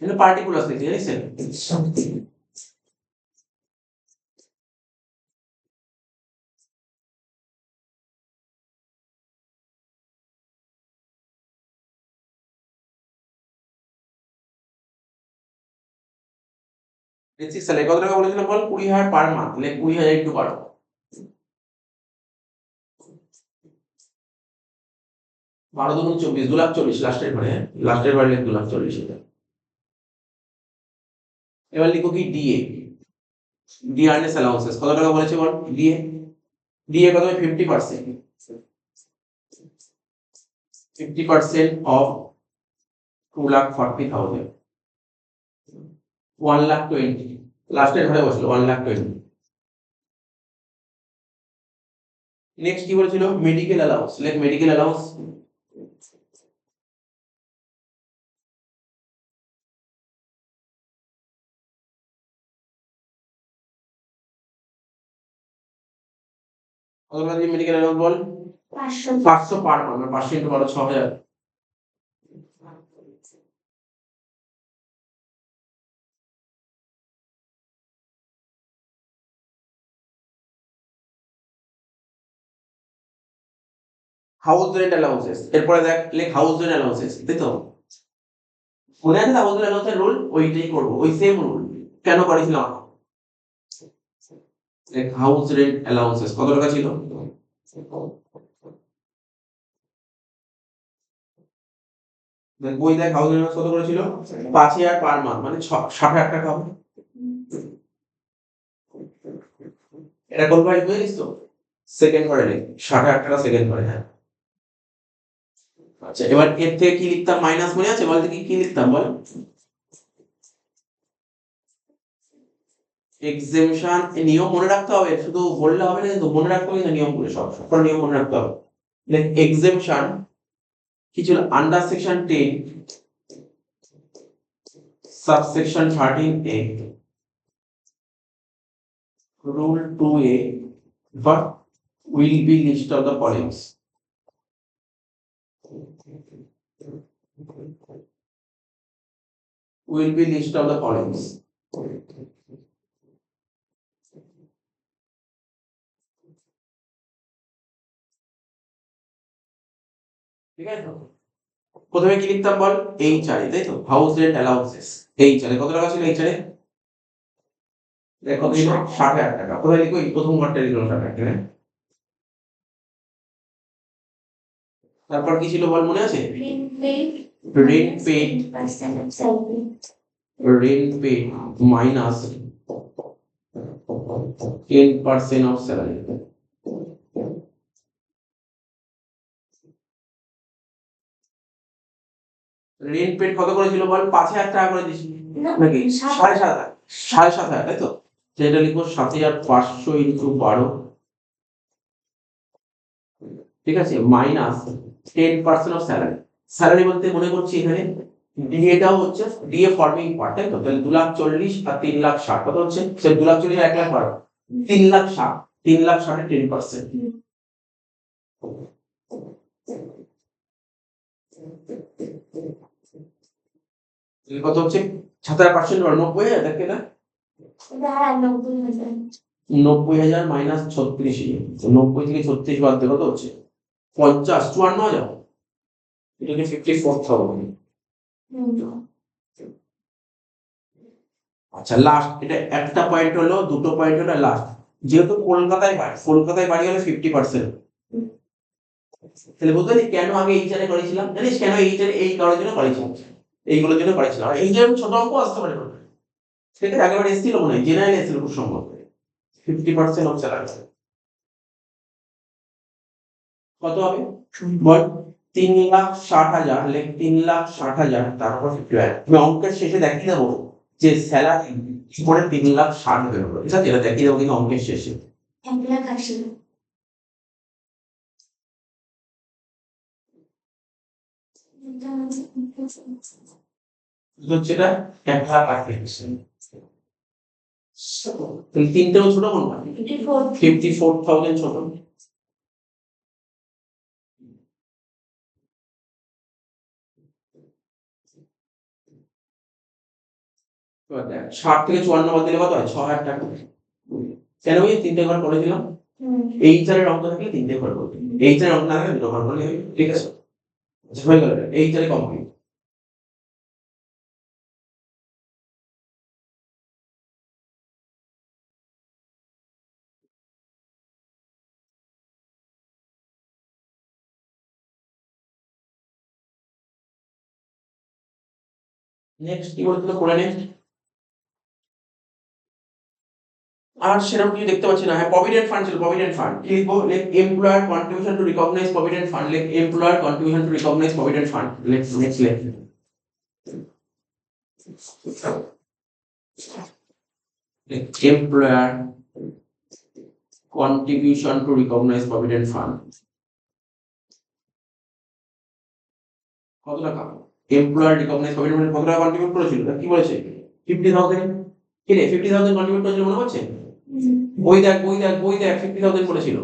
এটা পার্টিকুলারস লিখে জানিস বেসিক স্যালারি কত টাকা বলেছিলাম বল 20,000 পার মান্থ তাহলে 20,000 একটু বাড়ো 12 দুগুণ 24 2,40,000 লাস্টের বারে 2,40,000 এবার লিখো কি ডিএ ডিআরএস অ্যালাউন্সেস কত টাকা বলেছে বল ডিএ ডিএ কত হবে 50%, 50% অফ 2,40,000, 1,20,000, লাস্টের ঘরে বসলো 1,20,000। নেক্সট কি বলেছিল, মেডিকেল অ্যালাউন্স, লেখ মেডিকেল অ্যালাউন্স। কত দিয়ে মেডিকেল অ্যালাউন্স বল, 500 per month, 500 into 12 6,000। House rent allowances, এরপরে দেখ লেখ হাউস রেন্ট অ্যালাউন্সেস, তাই তো মনে আছে হাউস রেন্ট অ্যালাউন্সের রুল, ওইটাই করব, ওই সেম রুল কেন করেছিলাম। লেখ হাউস রেন্ট অ্যালাউন্সেস কত টাকা ছিল, দেখ বই দেখ হাউস রেন্ট কত করেছিল, 5,000 পার মান্থ, মানে 60,000 টাকা হবে। এটা কোন ভাই বুঝিস তো, সেকেন্ড করে লেখ 60,000 টাকা সেকেন্ড করে, হ্যাঁ। আচ্ছা এবার এর থেকে কি লিখতাম, মাইনাস মনে আছে বলতে কি লিখতাম বল, এক্সেমশন নিয়ম মনে রাখতে হবে, শুধু বললে হবে না, কিন্তু মনে রাখতে হবে, নিয়মগুলো সব নিয়ম মনে রাখতে হবে। এক্সেমশন কি ছিল, under section 10 subsection 13A rule 2A but will be list of the followings, will be list of the followings। ঠিক আছে, প্রথমে কি লিখতাম বল, এইচআরএ, তাই তো হাউস রেন্ট অ্যালাউন্সেস, এইচআরএ কত টাকা ছিল, এইচআরএ দেখো 60,000 টাকা, কোথায় লিখবো, এই প্রথম ঘরটা লিখলাম 60,000 টাকা। তারপর কি ছিল বল মনে আছে, rent paid, rent paid minus 10% of salary. Rent paid কত করেছিল বল, 5,000 টাকা করে দিয়েছিল নাকি 7,500, 7,500, তাই তো সেটা লিখবো 7,500 ইন্টু 12, ঠিক আছে, মাইনাস 10% অফ স্যালারি। স্যালারি বলতে মনে করছি এখানে ডিএটাও হচ্ছে, ডিএ ফর্মিং পার্ট, তাই তো তাহলে 2,40,000 আর 3,60,000 কত হচ্ছে, সে 2,40,000 1 লাখ পার, 3,60,000, 3,60,000 এর 10%, কত হচ্ছে 7,500 90,000, দেখে না 90,000 মাইনাস 36,000, 90 থেকে 36 বাদ দিয়ে কত হচ্ছে 50, 54,000, এটাকে 54,000। আচ্ছা লাস্ট, এটা একটা পয়েন্ট হলো, দুটো পয়েন্ট হলো, লাস্ট যেহেতু কলকাতায় বাড়ি হলে 50%, তাহলে বুঝতে পারলি কেন আগে এইচআরে করেছিলাম, জানিস কেন এইচআরে এই কারণের জন্য করেছিলাম, এইগুলোর জন্য করেছিলাম, আর এই যে ছোট অঙ্ক আসতে পারে না, ঠিক আছে আগেবার এসেছিল মনে হয়, জেনারেল এসেছিল খুব সম্ভব, 50% অফ স্যালারি কত হবে বল, 3,60,000, লেখ 3,60,000 তারপর 50, আমি অঙ্কের শেষে দেখিয়ে দেবো যে স্যালারি কি করে 3,60,000 বেরোলো, ঠিক আছে, এটা দেখিয়ে দেবো কিন্তু অঙ্কের শেষে। 1,80,000 হচ্ছে এটা 1,80,000, তাহলে তিনটেও ছোট কোনটা, 54,000 ছোট। এবার দেখ 60 থেকে 54 বাদ দিলে কত হয়, 6,000 টাকা। কেন ওই তিনটে ঘর করেছিলাম, এইচআরের অঙ্ক থাকলে তিনটে ঘর করতে, এইচআরের অঙ্ক না থাকলে দুটো ঘর করলে হবে, ঠিক আছে, আচ্ছা হয়ে গেল, এইচআরে কমপ্লিট। নেক্সট কি বলছিল করে নে, আর সেরকম কিছু দেখতে পাচ্ছি না। হ্যাঁ, প্রভিডেন্ট ফান্ড ছিল, প্রভিডেন্ট ফান্ড কি লিখবো, লেখ employer contribution to recognise provident fund, লেখ employer contribution to recognise provident fund, লেখ নেক্সট লেখ employer contribution to recognise provident fund কত টাকা, এমপ্লয়ার রিকগনাইজ প্রভিডেন্ট ফান্ড কত টাকা কন্ট্রিবিউট করেছিল, কি বলেছে 50,000, কি রে 50,000 কন্ট্রিবিউট করেছিল মনে হচ্ছে, বই দেখ 50,000 করেছিল।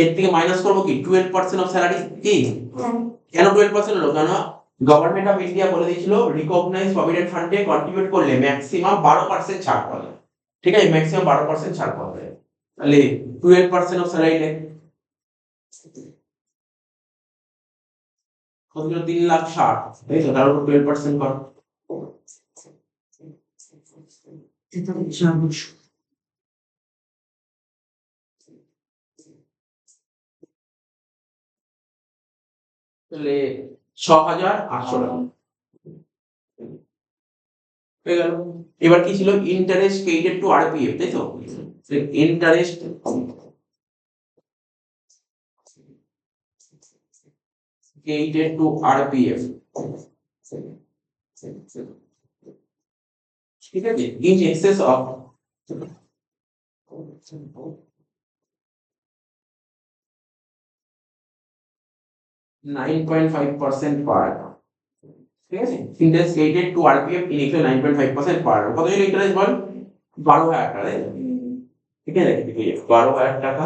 এর থেকে মাইনাস করবো কি 12% অফ স্যালারি, কি কেন 12% হলো, কেন গভর্নমেন্ট অফ ইন্ডিয়া বলে দিয়েছিল রিকগনাইজ প্রভিডেন্ট ফান্ডে কন্ট্রিবিউট করলে ম্যাক্সিমাম 12% ছাড় পাবে, ঠিক আছে, ম্যাক্সিমাম 12% ছাড় পাবে, তাহলে 12% অফ স্যালারি লে কত ছিল 3,60,000, তাই তো, তার উপর 12% কর, তাহলে 6,800 টাকা হয়ে গেল। এবার কি ছিল, ইন্টারেস্ট পেইড টু আরপিএফ, তাই তো, ইন্টারেস্ট পেইড টু আরপিএফ, ঠিক আছে, in access of 9.5% per annum, ঠিক আছে, interest paid two RPF in access 9.5% per annum, কত ছিল ইন্টারেস্ট বল 12,000 টাকা, তাই তো? ঠিক আছে, 12,000 টাকা,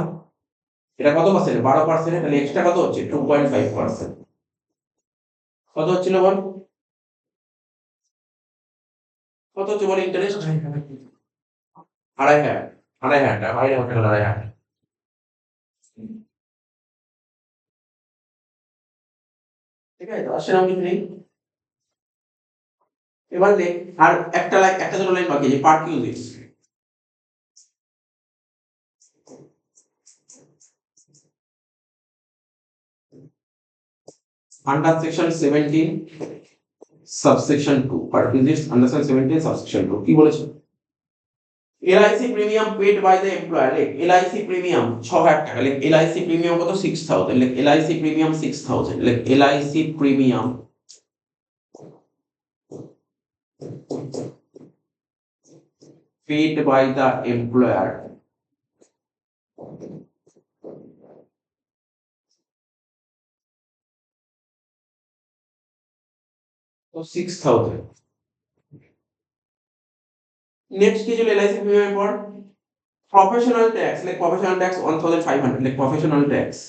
এটা কত পার্সেন্ট 12%, তাহলে এক্সট্রা কত হচ্ছে 2.5%, কত হচ্ছিল বল, কত হচ্ছে বল ইন্টারেস্ট 2,500, 2,500 টাকা, 2,500, ঠিক আছে, তো সেরকম কিছু নেই। এবার দেখ আর একটা লাইন, একটা দুটো লাইন বাকি আছে, part uses, under section 17 subsection 2, part uses under section 17 subsection 2 কি বলেছে, LIC premium paid by the employer, লেখ এলআইসি প্রিমিয়াম 6,000 টাকা, লেখ এলআইসি প্রিমিয়াম কত 6,000, লেখ এলআইসি প্রিমিয়াম 6,000, লেখ LIC premium paid by the employer তো 6,000। নেক্সট কি ছিল এলআইসি প্রিমিয়ামের পর, প্রফেশনাল ট্যাক্স, লেখ প্রফেশনাল ট্যাক্স 1,500, লেখ professional tax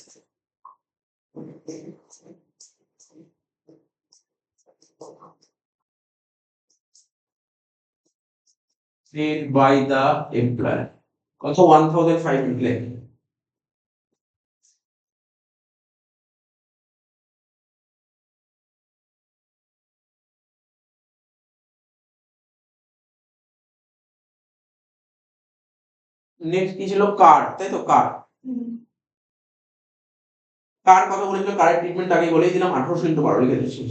paid by the employer কত 1,500, লেখ নেক্সট কি ছিল কার্ড, তাই তো, কার্ড কার্ড কত বলেছিল, কার্ডের ট্রিটমেন্ট আগে বলেই দিলাম 1800 × 12 লিখে দিচ্ছি,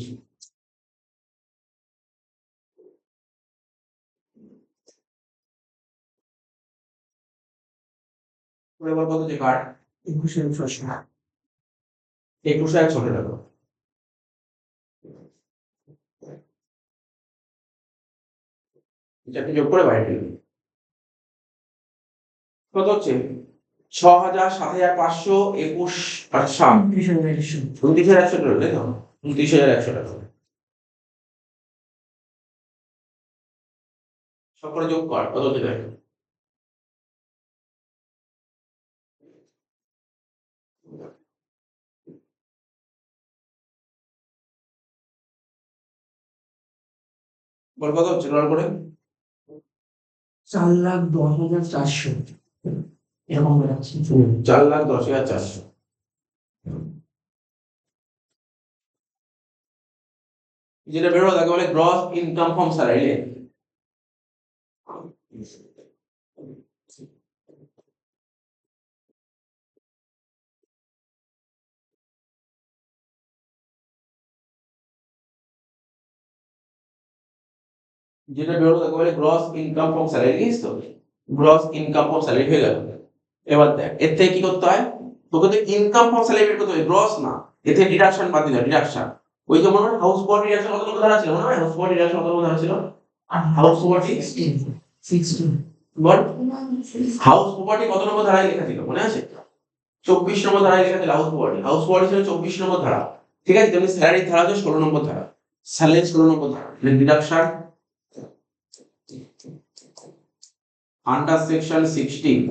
এবার কত যে কার্ড 21,100 টাকা, এটাকে যোগ করে বাইরে দিলাম কত হচ্ছে 6,000, 7,500, 21 আর 7, 29,100 টাকা, তাই তো, 29,100 টাকা সব করে যোগ কর কত হচ্ছে দেখ, বল কত হচ্ছে রোল করে 4,10,400 এরকম বেরোচ্ছে। 4,10,400, যেটা বেরোলো তাকে বলে গ্রস ইনকাম ফ্রম স্যালারি, যেটা বেরোলো তাকে বলে গ্রস ইনকাম ফ্রম স্যালারি, লিখিস তো, গ্রস ইনকাম ফ্রম স্যালারি হয়ে গেল। এবার দেখ এর থেকে কি করতে হয়, তোকে তো ইনকাম ফ্রম স্যালারি বের করতে হবে, গ্রস না, এতে ডিডাকশন বাদ দিতে হয়, ডিডাকশন। ওই যে মনে হয় হাউস বডি ডিডাকশন কত নম্বর ধারা ছিল, মনে হয় হাউস বডি ডিডাকশন কত নম্বর ধারা ছিল, হাউস প্রপার্টি 16 বল, হাউস প্রপার্টি কত নম্বর ধারায় লেখা ছিল মনে আছে, 24 নম্বর ধারায় লেখা ছিল হাউস প্রপার্টি, হাউস প্রপার্টি ছিল 24 নম্বর ধারা, ঠিক আছে। তেমনি স্যালারির ধারা হচ্ছে 16 নম্বর ধারা, স্যালারি 16 নম্বর ধারা, ডিডাকশন আন্ডার সেকশন 16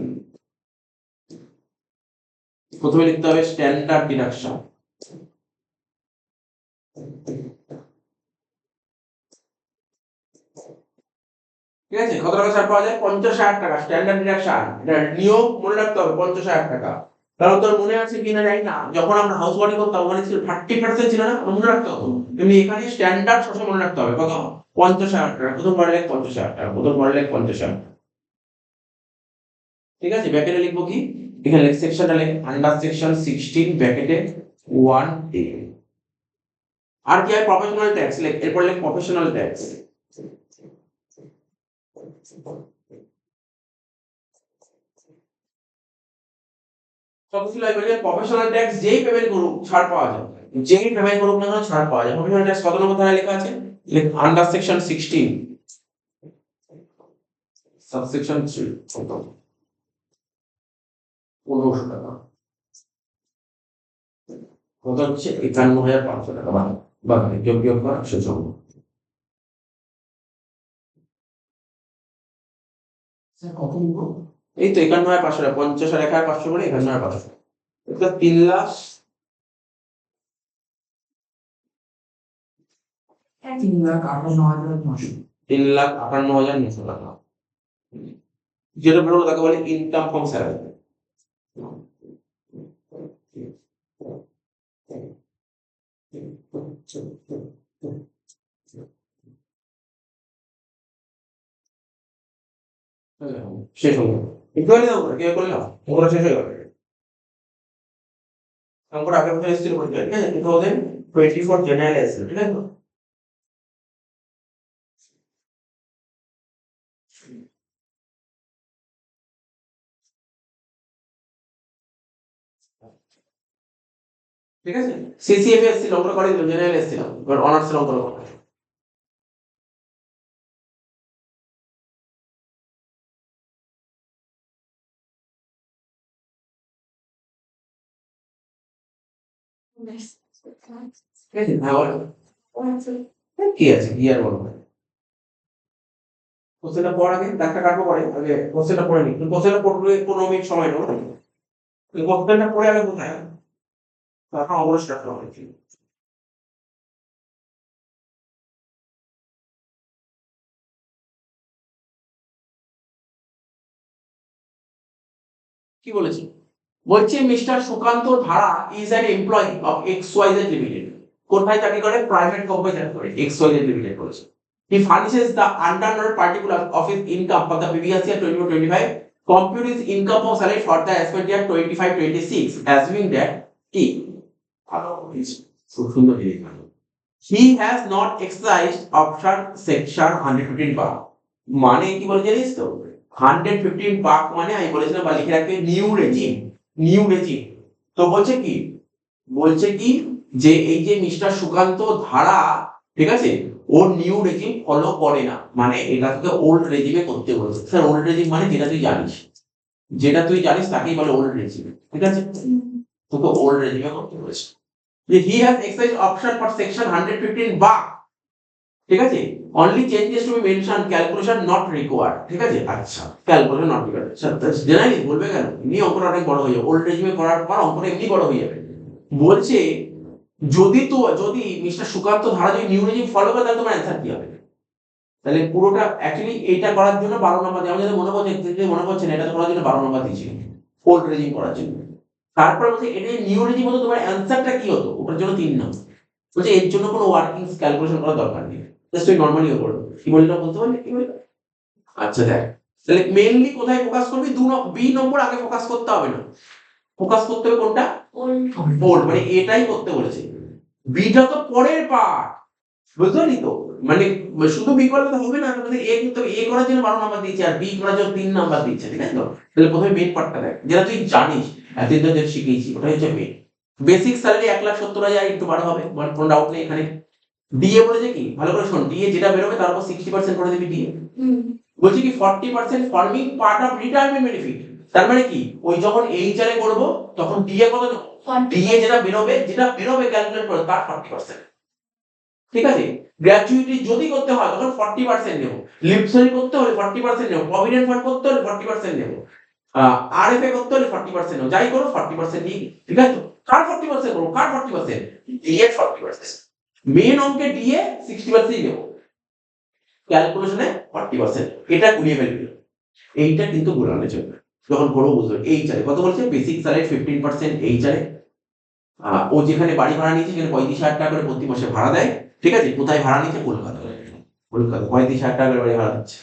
প্রথমে লিখতে হবে স্ট্যান্ডার্ড ডিডাকশন। ঠিক আছে, কত টাকা ছাড় পাওয়া যায়, 50,000 টাকা স্ট্যান্ডার্ড ডিডাকশন, এটা নিয়ম মনে রাখতে হবে 50,000 টাকা। কারণ তোর মনে আছে কিনা জানি না, যখন আমরা হাউস বডি করতাম ওখানে ছিল 30% ছিল না, মনে রাখতে হবে। তেমনি এখানে স্ট্যান্ডার্ড সবসময় মনে রাখতে হবে কত, 50,000 টাকা, প্রথম পড়ে লেখ 50,000 টাকা, প্রথম পড়ে লেখ 50,000। ঠিক আছে, ব্র্যাকেটে লিখবো কি, এখানে সেকশনটা লেখ আন্ডার সেকশন 16 ব্র্যাকেটে 1A। আর কি হয়, প্রফেশনাল ট্যাক্স লেখ, এরপর লেখ প্রফেশনাল ট্যাক্স। কত ছিল এবারে, প্রফেশনাল ট্যাক্স যেই পেমেন্ট করুক ছাড় পাওয়া যায়, যেই পেমেন্ট করুক না কেন ছাড় পাওয়া যায়। প্রফেশনাল ট্যাক্স কত নম্বর ধারায় লেখা আছে, লেখ আন্ডার সেকশন 16 সাবসেকশন 3 1500 টাকা, কত হচ্ছে 51,500 টাকা, বা যোগ্য কর সুযোগ। স্যার কত নিব? এই তো 51,500 টাকা, 50 আর 1,500 করে 51,500, এটা 3 লাখ 3,58,900। 3,58,900 টাকা, যেটা বলবো তাকে বলে ইনকাম ফ্রম স্যালারি। শেষ হলো, একটু হলে দাও কে করলাম, ওরা শেষ হয়ে গেল। অঙ্কটা আগের বছর এসেছিল পরীক্ষা, ঠিক আছে, 2024 জেনারেল এসেছিল, ঠিক আছে। ঠিক আছে, সিসিএফ এসেছিল, অঙ্কটা করে দিল, জেনারেল এসেছিল, এবার অনার্স এর অঙ্কটা করো। ঠিক আছে, হ্যাঁ বলো কি আছে, কি আর বলবো, কোশ্চেনটা পড় আগে, দাগটা কাটবো পরে, আগে কোশ্চেনটা পড়ে নি, কোশ্চেনটা পড়বে 15 মিনিট সময় নেবো, কোশ্চেনটা পড়ে আগে কোথায়, তারপর অবশ্যই স্টার্ট করবো। কি বলেছে, বলছে মিস্টার সুকান্ত ধারা is an employee of XYZ limited, কোথায় চাকরি করে, প্রাইভেট কোম্পানি চাকরি করে, XYZ লিমিটেড করেছে। He furnishes the undernoted particular of his income for the previous year 24-25, compute his income of salary for the academic year 25-26, assuming that কি ভালো খুব সুন্দর জিনিস, he has not exercised option section 115 বার, মানে কি বলে জানিস তো, 115 বাক মানে আমি বলেছিলাম বা লিখে রাখবে নিউ রেজিম, নিউ রেজিম। তো বলছে কি, বলছে কি যে এই যে মিস্টার সুকান্ত ধারা, ঠিক আছে, ও নিউ রেজিম ফলো করে না, মানে এটা তোকে ওল্ড রেজিমে করতে বলেছে। স্যার ওল্ড রেজিম মানে যেটা তুই জানিস, যেটা তুই জানিস তাকেই বলে ওল্ড রেজিম, ঠিক আছে, তোকে ওল্ড রেজিমে করতে বলেছে। যে he has exercise option for section 115 বাক, ঠিক আছে, only changes to B mention, calculation not required, ঠিক আছে। আচ্ছা ক্যালকুলেশন নট রিকোয়ার্ড, আচ্ছা জেনারেলি বলবে কেন, এমনি অঙ্কটা অনেক বড় হয়ে যাবে, ওল্ড রেজিমে করার পর অঙ্কটা এমনি বড় হয়ে যাবে। বলছে যদি মিস্টার সুকান্ত ধারা যদি নিউ রেজিম ফলো করে তাহলে তোমার অ্যান্সার কি হবে, তাহলে পুরোটা অ্যাকচুয়ালি এইটা করার জন্য 12 নম্বর দিয়ে, আমাদের মনে পড়ছে মনে পড়ছে না, এটা করার জন্য 12 নম্বর দিয়েছিল ওল্ড রেজিম করার জন্য। তারপরে বলছে এটা নিউ রেজিম হতো তোমার অ্যান্সারটা কি হতো, ওটার জন্য 3 নম্বর। বলছে এর জন্য কোনো ওয়ার্কিং ক্যালকুলেশন করার দরকার নেই, জাস্ট তুই নরমালি করবে, কি বললো বলতে পারলি, কি বললো। আচ্ছা দেখ, তাহলে মেইনলি কোথায় ফোকাস করবি, বি নম্বর আগে ফোকাস করতে হবে না, ফোকাস করতে হবে কোনটা, ওল্ড, মানে এটাই করতে বলেছে, বিটা তো পরের পার্ট, বুঝতে পারলি তো? মানে শুধু বি করলে তো হবে না, তোমাদের এ করতে হবে, এ করার জন্য 12 নাম্বার দিয়েছে আর বি করার জন্য 3 নাম্বার দিয়েছে, ঠিক আছে তো? তাহলে প্রথমে মেন পার্টটা দেখ, যেটা তুই জানিস এতদিন ধরে যেটা শিখিয়েছি, ওটাই হচ্ছে মেন। বেসিক স্যালারি 1,70,000 ইনটু 12 হবে, কোনো ডাউট নেই এখানে। ডিএ বলেছে কি, ভালো করে শোন, ডিএ যেটা বেরোবে তার উপর 60% করে দিবি ডিএ। বলছি কি 40% forming part of retirement benefit. তার মানে কি, ওই যখন এইচআরএ করব তখন ডিএ কত নেব? ডিএ যেটা বেরোবে ক্যালকুলেট করে তার 40%, ঠিক আছে? গ্র্যাচুইটি যদি করতে হয় তখন 40% নেব, লিপসারি করতে হলে 40% নেব, প্রভিডেন্ট ফান্ড করতে হলে 40% নেব, আরএফএ করতে হলে 40% নেব, যাই করো 40% নিই, ঠিক আছে তো? কার 40% করব, কার 40%? ডিএ 40%। মেন অঙ্কে ডিএ 60% নেব, ক্যালকুলেশনে 40%, এটা গুলিয়ে ফেলবি। এইটা কিন্তু গুলানো চলবে, যখন করবো বুঝবে। এইচআরএ কত বলছে, বেসিক স্যালারি 15% এইচআরএ। ও যেখানে বাড়ি ভাড়া নিয়েছে সেখানে 35,000 টাকা করে প্রতি মাসে ভাড়া দেয়, ঠিক আছে? কোথায় ভাড়া নিয়েছে? কলকাতা। কলকাতা 35,000 টাকা করে বাড়ি ভাড়া দিচ্ছে।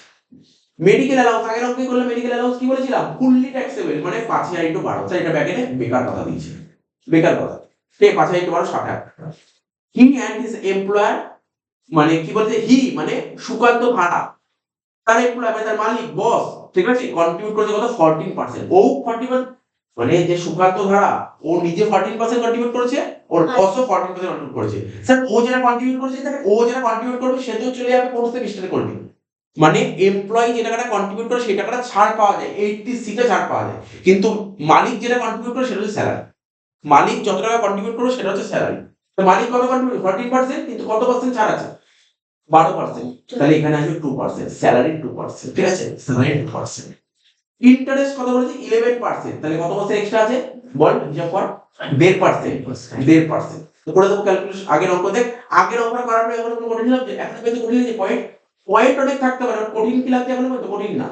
মেডিকেল অ্যালাউন্স, আগের অঙ্কে করলে মেডিকেল অ্যালাউন্স কি বলেছিলাম, ফুললি ট্যাক্সেবল, মানে 5,000 ইন্টু 12, এটা ব্যাকেটে বেকার কথা দিয়েছে, বেকার কথা, ঠিক আছে? 5,000 ইন্টু 12 60,000 টাকা। হি অ্যান্ড হিজ এমপ্লয়ার, মানে কি বলছে, হি মানে সুকান্ত ভাড়া, তার এমপ্লয়ার মানে তার মালিক, বস, ঠিক আছে, কন্ট্রিবিউট করেছে কত, 14%। ও 40%, মানে যে সুকান্ত ধারা, ও নিজে 14% কন্ট্রিবিউট করেছে, ওর বসও 14% কন্ট্রিবিউট করেছে। স্যার ও যেটা কন্ট্রিবিউট করেছে, ও যেটা কন্ট্রিবিউট করবে সে তো চলে যাবে 4% করবে, মানে এমপ্লয়ি যে টাকাটা কন্ট্রিবিউট করে সেই টাকাটা ছাড় পাওয়া যায়, 80 তে ছাড় পাওয়া যায়, কিন্তু মালিক যেটা কন্ট্রিবিউট করে সেটা হচ্ছে স্যালারি। মালিক যত টাকা কন্ট্রিবিউট করবে সেটা হচ্ছে স্যালারি। তো মালিক কত কন্ট্রিবিউট, 14%, কিন্তু কত পার্সেন্ট ছাড় আছে, 12%। তাহলে এখানে আসবে 2%, স্যালারি 2%, ঠিক আছে? স্যালারি 2%। ইন্টারেস্ট কত বলেছে, 11%, তাহলে কত পার্সেন্ট এক্সট্রা আছে বল, হিসাব কর। 1.5%, 1.5%। তো করে দেবো ক্যালকুলেশন। আগের অঙ্ক দেখ, আগের অঙ্ক করার পরে এখন কঠিন লাগছে, এখন কিন্তু কঠিন লাগছে, পয়েন্ট পয়েন্ট অনেক থাকতে পারে, কঠিন কি লাগছে এখন তো কঠিন না,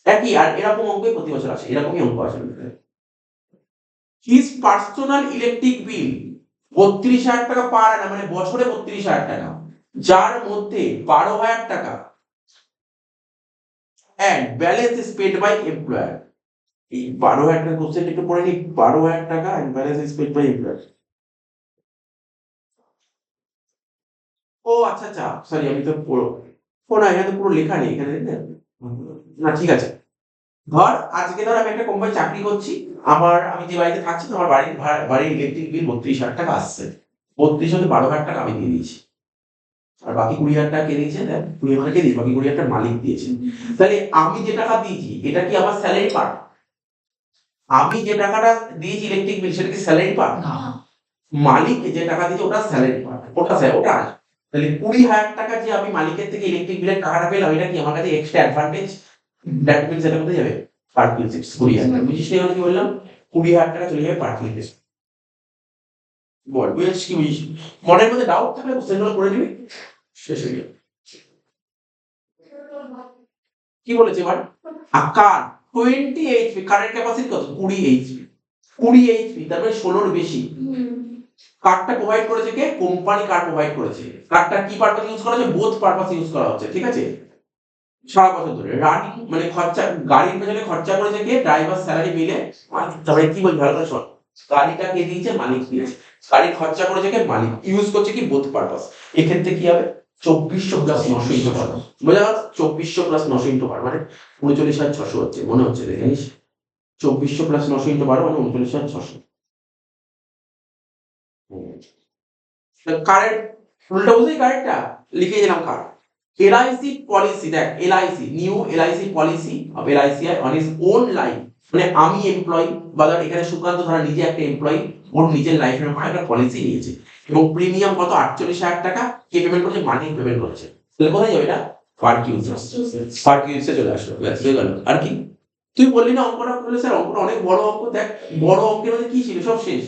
একই। আর এরকম অঙ্কই প্রতি বছর আসে, এরকমই অঙ্ক আসে। হিজ পার্সোনাল ইলেকট্রিক বিল 32,000 টাকা পার আনা, মানে বছরে 32,000 টাকা, যার মধ্যে 12,000 টাকা and balance is paid by employer। এই 12,000 টাকা কোশ্চেন একটু পড়ে নি, 12,000 টাকা and balance is paid by employer। ও আচ্ছা আচ্ছা, সরি, আমি তো পুরো, ও না, এখানে তো পুরো লেখা নেই এখানে, না ঠিক আছে। ধর আজকে ধর আমি একটা কোম্পানি চাকরি করছি, আমি যে বাড়িতে থাকছি, আমার বাড়ির ইলেকট্রিক বিল 32,000 টাকা আসছে, 32 হতে 12,000 টাকা আমি দিয়ে দিয়েছি, আর বাকি 20,000 টাকা কে দিয়েছে, দেখ 20,000 কে দিয়েছি, বাকি 20,000 টাকা মালিক দিয়েছে। তাহলে আমি যে টাকা দিয়েছি এটা কি আমার স্যালারি পার্ট? আমি যে টাকাটা দিয়েছি ইলেকট্রিক বিল সেটা কি স্যালারি পার্ট? না। মালিক যে টাকা দিয়েছে ওটা স্যালারি পার্ট, ওটা আসবে। তাহলে 20,000 টাকা যে আমি মালিকের থেকে ইলেকট্রিক বিলের টাকাটা পেলাম, এটা কি আমার কাছে এক্সট্রা অ্যাডভান্টেজ? দ্যাট মিন্স এটা কোথায় যাবে, পার্কিউসিক্স 20,000 টাকা। বুঝিস না আমি কি বললাম? 20,000 টাকা চলে যাবে পার্কিউসিক্স। বল বুঝেছিস কি বুঝিস? মনের মধ্যে ডাউট থাকলে কোশ্চেনগুলো করে নিবি, শেষ হয়ে যাবে। কি বলেছে এবার, আকার 20 এইচপি, কারেন্ট ক্যাপাসিটি কত, 20 এইচপি, 20 এইচপি, তার মানে 16 এর বেশি। কার্ডটা প্রোভাইড করেছে কে, কোম্পানি কার্ড প্রোভাইড করেছে। কার্ডটা কি পারপাস ইউজ করা হচ্ছে, বোথ পারপাস ইউজ করা হচ্ছে, ঠিক আছে? সারা বছর ধরে রানিং, মানে খরচা, গাড়ির পেছনে খরচা করেছে কে, ড্রাইভার স্যালারি মিলে। তারপরে কি বলছি ভালো করে শোন, গাড়িটা কে দিয়েছে, মালিক দিয়েছে, গাড়ির খরচা করেছে কে, মালিক, ইউজ করছে কি, বোথ পারপাস। এক্ষেত্রে কি হবে, 2400 প্লাস 900 ইন্টু 12, বোঝা গেল? 2400 প্লাস 900 ইন্টু 12 মানে 39,600 হচ্ছে, মনে হচ্ছে জানিস? 2400 প্লাস 900 ইন্টু 12 মানে 39,600। কারেন্ট, উল্টা বুঝলি, কারেন্টটা লিখে দিলাম কার। এলআইসি পলিসি, দেখ LIC, new LIC policy of LIC on his own life, মানে আমি এমপ্লয়ি, বা ধর এখানে সুকান্ত ধরা নিজে একটা এমপ্লয়ি, ওর নিজের লাইফের উপর একটা পলিসি নিয়েছে, এবং প্রিমিয়াম কত, 48,000 টাকা। কে পেমেন্ট করেছে, মালিক পেমেন্ট করেছে। তাহলে কোথায় যাবে এটা, পার্কিউসে চলে আসলো, ব্যাস হয়ে গেল। আর কি তুই বললি না অঙ্কটা করলে, স্যার অঙ্কটা অনেক বড় অঙ্ক, দেখ বড় অঙ্কের মধ্যে কি ছিল, সব শেষ,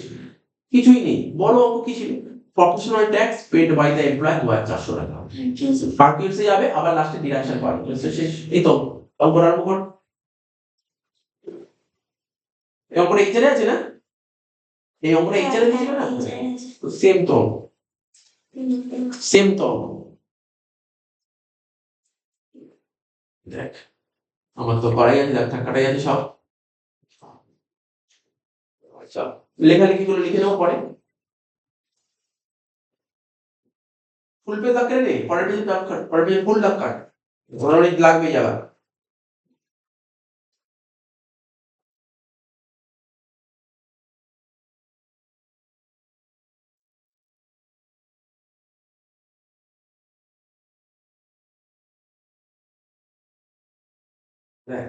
কিছুই নেই। বড় অঙ্ক কি ছিল, professional tax paid by the employer 2,400 টাকা, পার্কিউসে যাবে, আবার লাস্টে ডিডাকশন পাবে, শেষ। এই তো অঙ্ক, আরম্ভ কর। এই অঙ্কটা এইচআরে আছে না, এই অঙ্কটা এইচআরে ছিল না, সেম তো অঙ্ক, সেম তো অঙ্ক। দেখ আমার তো করাই আছে, দেখ কাটাই আছে সব। আচ্ছা, লেখালেখি গুলো লিখে নেবো পরে। ফুল পেজ দাগ কেটে নেই, পরের পেজে দাগ কাট, পরের পেজে ফুল দাগ কাট, ওখানে অনেক লাগবে জায়গা। দেখ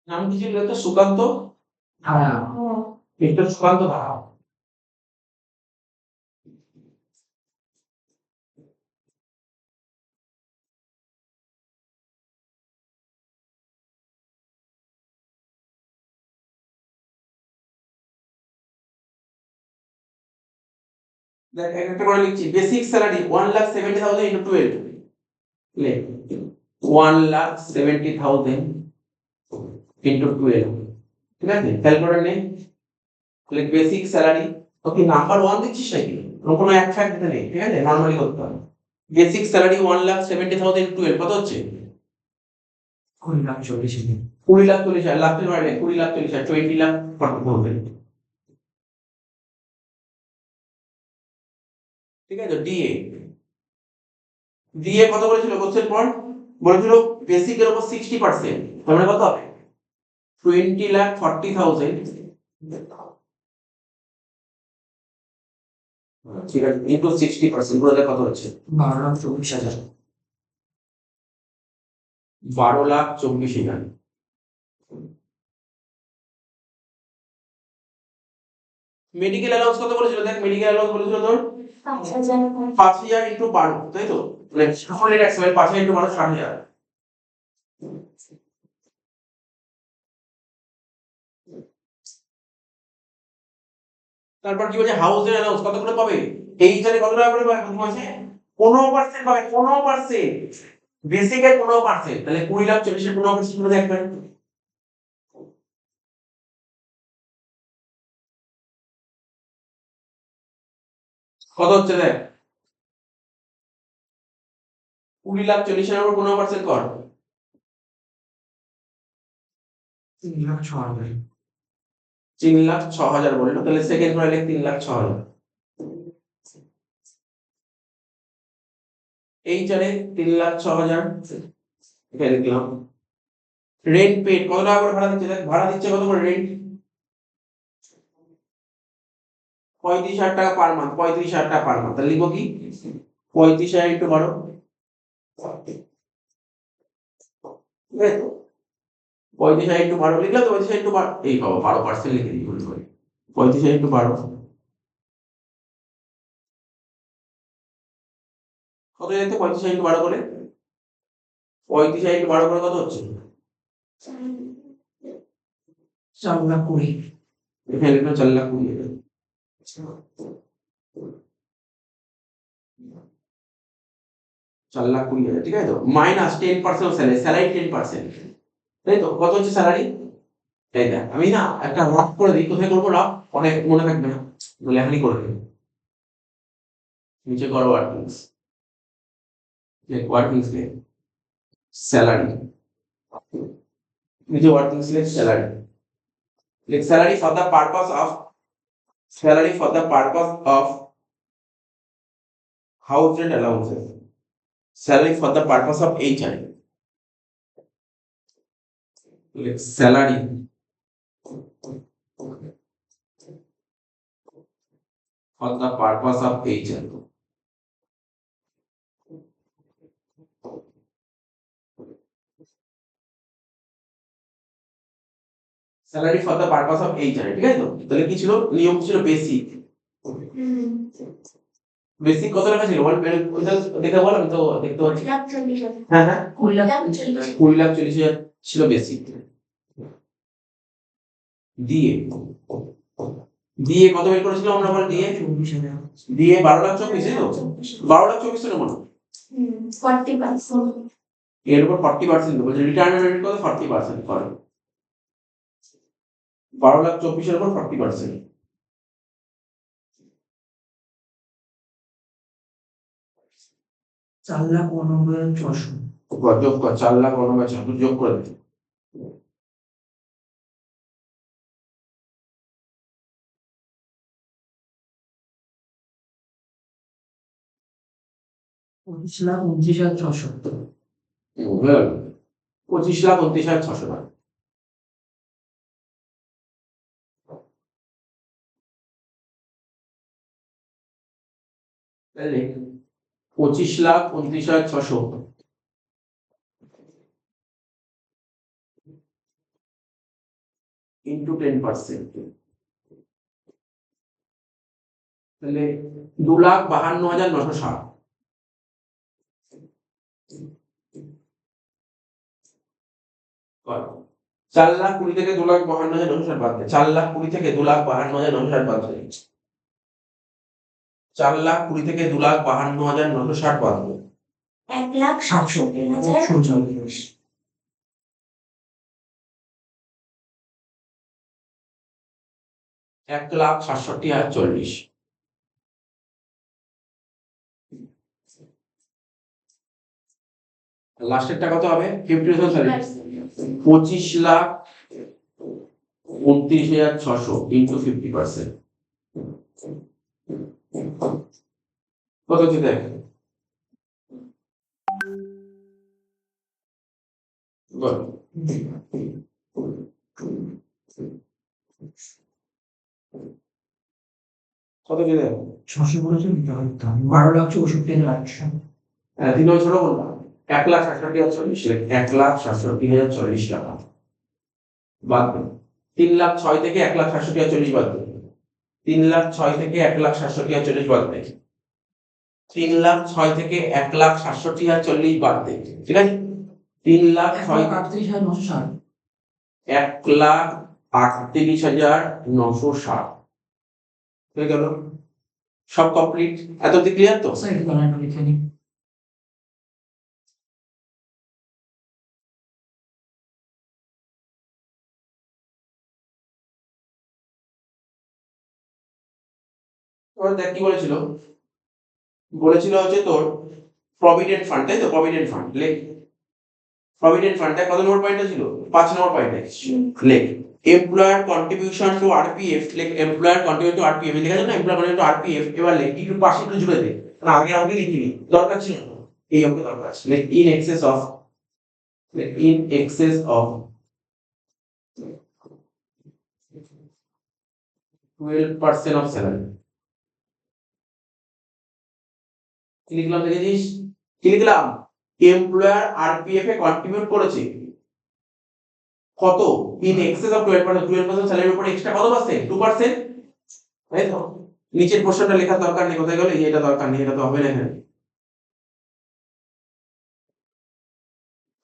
নাম কি ছিল তো? সুকান্ত ধারা। মিস্টার সুকান্ত ধারা। দেখ একটা করে লিখছি, বেসিক স্যালারি 1,70,000 ইনটু 12, লেখ 1,70,000 ইনটু 12, ঠিক আছে? ক্যালকুলেটর নেই, লেখ বেসিক স্যালারি। ওকে, নাম্বার 1 দিচ্ছিস নাকি? কোনো এক ফ্যাক্ট দিতে নেই, ঠিক আছে? নরমালি করতে হবে। বেসিক স্যালারি 1,70,000 ইনটু 12 কত হচ্ছে? 20,40,000। 20,40,000, লাখ থেকে বাড়বে 20,40,000, 20 লাখ কত হবে? ঠিক আছে? ডিএ, ডিএ কত বলেছিল কোশ্চেন পর? বলেছিল বেসিকের উপর 60%, তার মানে কত হবে? 20,40,000, ঠিক আছে, ইনটু 60% করে কত হচ্ছে? 12,24,000। 12,24,000। মেডিকেল অ্যালাউন্স কত বলেছিল? দেখ মেডিকেল অ্যালাউন্স বলেছিল তোর 5,000 ইনটু 12, তাই তো? মানে সকলে ট্যাক্স 5,000 ইনটু 12 60,000। তারপর কি বলছে, হাউসের অ্যালাউন্স কত করে পাবে? এই জানে কত টাকা করে পাবে প্রতি মাসে? 15% পাবে, 15%। বেসিকের 15%, তাহলে 20,40,000 এর 15% করে দেখবেন কত হচ্ছে। দেখ 20,40,000 এর উপর 15% কর, 3,06,000। 3,06,000 বললো, তাহলে সেকেন্ড করে লেখ 3,06,000। এই জানে 3,06,000, এখানে লিখলাম। রেন্ট পেড কত টাকা করে ভাড়া দিচ্ছে? দেখ ভাড়া দিচ্ছে কত করে রেন্ট? 35,000 টাকা পার মান্থ, 35,000 টাকা পার মান্থ। তাহলে লিখবো কি? 35,000 ইনটু 12, ঠিক আছে তো? 35,000 ইনটু 12 লিখলাম তো, 35,000 ইনটু 12, এই বাবা 12% লিখে দিই ভুল করে। 35,000 ইনটু 12 কত যেতে? 35,000 ইনটু 12 করে, 35,000 ইনটু 12 করে কত হচ্ছে? 4,20,000। এখানে লিখলাম 4,20,000, 4,20,000, ঠিক আছে তো? মাইনাস 10% স্যালারি, স্যালারি 10%, তাই তো? কত হচ্ছে স্যালারি? এই দেখ আমি না একটা রাফ করে দিই, কোথায় করবো রাফ? অনেক মনে থাকবে না, লেখানি করে দিই। নিচে করো ওয়ার্কিংস, ওয়ার্কিংস লে স্যালারি, নিচে ওয়ার্কিংস লে স্যালারি, লেখ salary for the purpose of, salary for the purpose of house rent allowances, salary for the purpose of HR, লেখ salary for the purpose of HR. Salary for the purpose of HR, ঠিক আছে তো? তাহলে কি ছিল নিয়ম? ছিল basic, basic কত টাকা ছিল বল? ওইটা দেখে বল, আমি তো দেখতে পাচ্ছি। হ্যাঁ হ্যাঁ 20,40,000 ছিল বেসিক। দিয়ে দিয়ে কত বের করেছিল আমরা বল দিয়ে 24,000 দিয়ে 12,24,000 তাই তো 12,24,000 মনে 40%। এর উপর 40% বলছে রিটার্ন রেট কত 40% করে 12,24,000 এর উপর 40%। 4,89,600 যোগ কর 4,89,600 যোগ করে দে। 25,29,600 হয়ে গেল 25,29,600 টাকা। তাহলে 25,29,600 ইন্টু 10%, তাহলে 2,52,960। 4,20,000 থেকে 2,52,960 বাদ দে 4,20,000 থেকে 2,52,960 বাদ দে 4,20,000 থেকে 2,52,960 বাদ দে 1,67,000। 1,67,040। লাস্টেরটা কত হবে 50% স্যালারি 25,29,600 ইন্টু 50%, কত হচ্ছে দেখ বল কত হচ্ছে দেখ 600 বলেছে দিতে হবে 12,64,800 হ্যাঁ 3 ছোট বললাম 1,67,040 1,67,040 টাকা বাদ দে 3,06,000 থেকে 1,67,040 বাদ দে 3,06,000 থেকে 1,67,040 বাদ দে 3,06,000 থেকে 1,67,040 বাদ দে ঠিক আছে 3,06,000 1,38,960 1,38,960 হয়ে গেল সব কমপ্লিট এত অব্দি ক্লিয়ার তো স্যার একটু বানানটা লিখে নিন এবার দেখ কি বলেছিল বলেছিল হচ্ছে তোর প্রভিডেন্ট ফান্ড তাই তো প্রভিডেন্ট ফান্ড লেখ প্রভিডেন্ট ফান্ড কত নম্বর পয়েন্টটা ছিল 5 নম্বর পয়েন্টে লেখ এমপ্লয়ার কন্ট্রিবিউশন টু আরপিএফ লেখ এমপ্লয়ার কন্ট্রিবিউশন টু আরপিএফ লেখা আছে না এমপ্লয়ার কন্ট্রিবিউশন টু আরপিএফ এবার লেখ একটু পাশে একটু জুড়ে দে না আগে লিখিনি দরকার ছিল না এই অঙ্ক দরকার আছে লেখ in access of 12% of salary কি লিখলাম দেখেছিস কি লিখলাম এমপ্লয়ার আরপিএফ এ কন্ট্রিবিউট করেছে কত ইন এক্সেস অফ 12% স্যালারির উপর এক্সট্রা কত পার্সেন্ট 2%, তাই তো নিচের পোরশনটা লেখার দরকার নেই কোথায় গেল এটা দরকার নেই এটা তো হবে না এখানে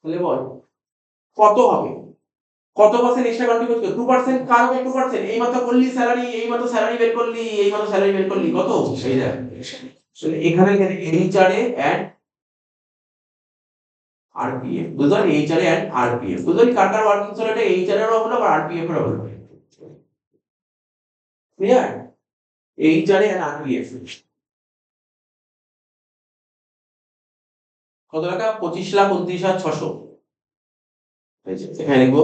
তাহলে বল কত হবে কত পার্সেন্ট এক্সট্রা কন্ট্রিবিউট করে 2% কার হবে 2% এই মাত্র করলি স্যালারি এই মাত্র স্যালারি বের করলি এই মাত্র স্যালারি বের করলি কত এই দেখ তাহলে এখানে এইচআরএ এন্ড আরপিএফ বুঝলি এইচআরএ এন্ড আরপিএফ বুঝলি কার কার ওয়ার্কিং স্যালারি এইচআরএ এর হলো আর আরপিএফ এর হলো ক্লিয়ার এইচআরএ এন্ড আরপিএফ কত টাকা 25,29,600 এখানে লিখবো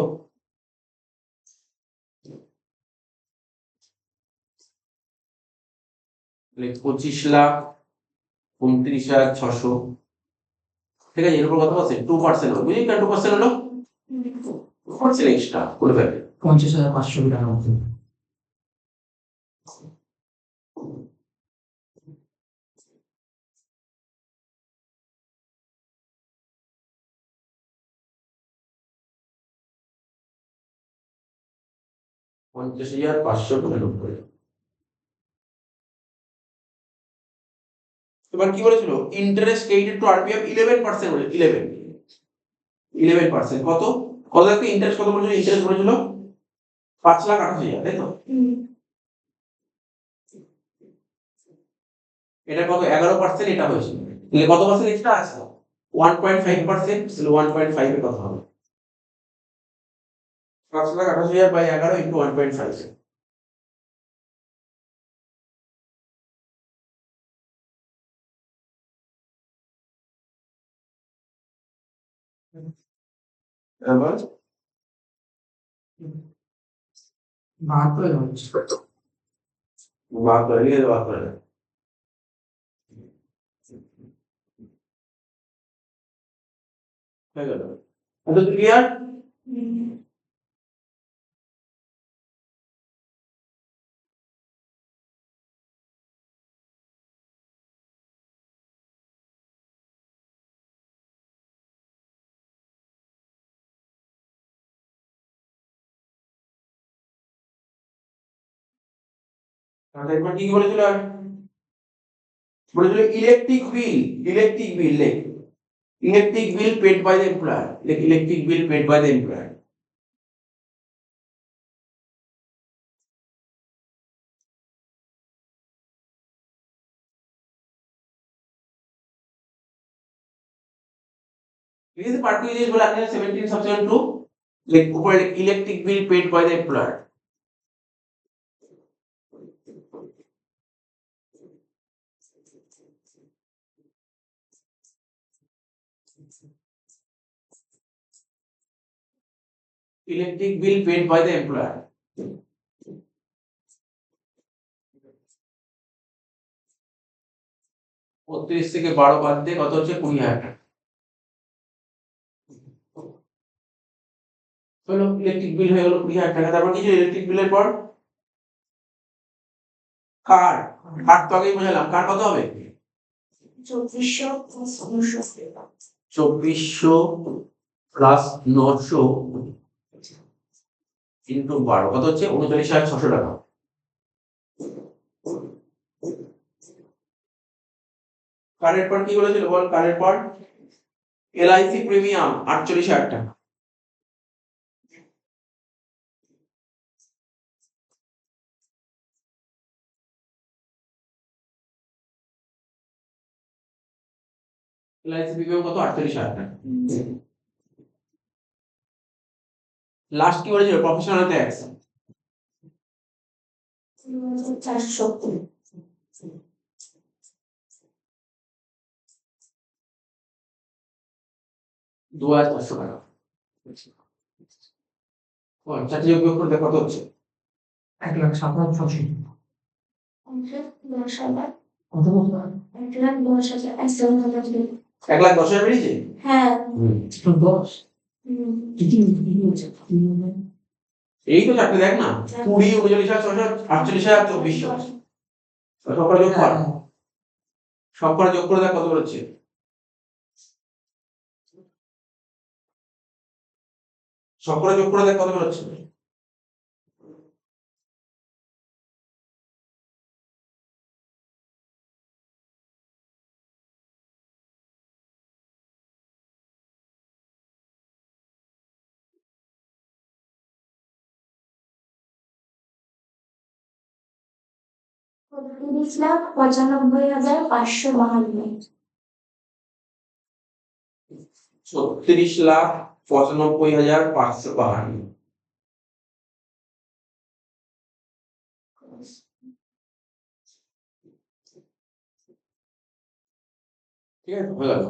লিখ 25,29,600 ঠিক আছে এর উপর কত আছে 2% হবে বুঝলি কেন 2% হলো 2% এক্সট্রা করে ফেলবে 50,500 টাকার মতো 50,590। এবার কি বলেছিল ইন্টারেস্ট ক্রেডিটেড টু আরপিএফ 11% বলে 11% কত কত একটা ইন্টারেস্ট কত বলেছিল ইন্টারেস্ট বলেছিল 5,28,000 তাই তো এটা কত 11%, এটা হয়েছে, তাহলে কত পার্সেন্ট এক্সট্রা আছে 1.5%, তাহলে 1.5 এর কথা হবে 5,28,000 বাই 11 ইন্টু 1.5। এবার ভাগ করে হচ্ছে ভাগ করে লিখে ভাগ করে দাও। হয়ে গেল, এত ক্লিয়ার? তাহলে একবার কি বলেছিল, বলেছিল ইলেকট্রিক বিল লেখ, electric bill paid by the employer, লেখ electric bill paid by the employer. This is particularly useful under 17 subsection 2, like ऊपर electric bill paid by the employer। Electric bill paid by the employer। 32 থেকে 12 বাদ দিয়ে কত হচ্ছে 20,000 টাকা। হলো electric bill হয়ে গেল 20,000 টাকা। তারপর কিছু ইলেকট্রিক বিলের পর কার, কার তো আগেই বোঝালাম, কার কত হবে 2400 প্লাস 900 ইন্টু 12 কত হচ্ছে 39,600 টাকা। কারের পর কি বলেছিল বল, কারের পর এলআইসি প্রিমিয়াম 48,000 টাকা। এলআইসি প্রিমিয়াম কত 48,000 টাকা। লাস্ট কি বলেছিল প্রফেশনাল ট্যাক্স 400 2,400 টাকা। চারটি যোগ বিয়োগ করতে কত হচ্ছে 1,57,000 10,000 কত বলতো 1,10,000 1,10,000 বেরিয়েছে। হ্যাঁ 10 কি হচ্ছে এই তো চারটে দেখ না 20, 39,600, 48,000, 2400। সব করে যোগ কর, সব করে যোগ করে দেখ কত বেরোচ্ছে। সব করে যোগ করে দেখ কত বেরোচ্ছে। তিরিশ লাখ 95,552 36,95,552। ঠিক আছে হয়ে গেল।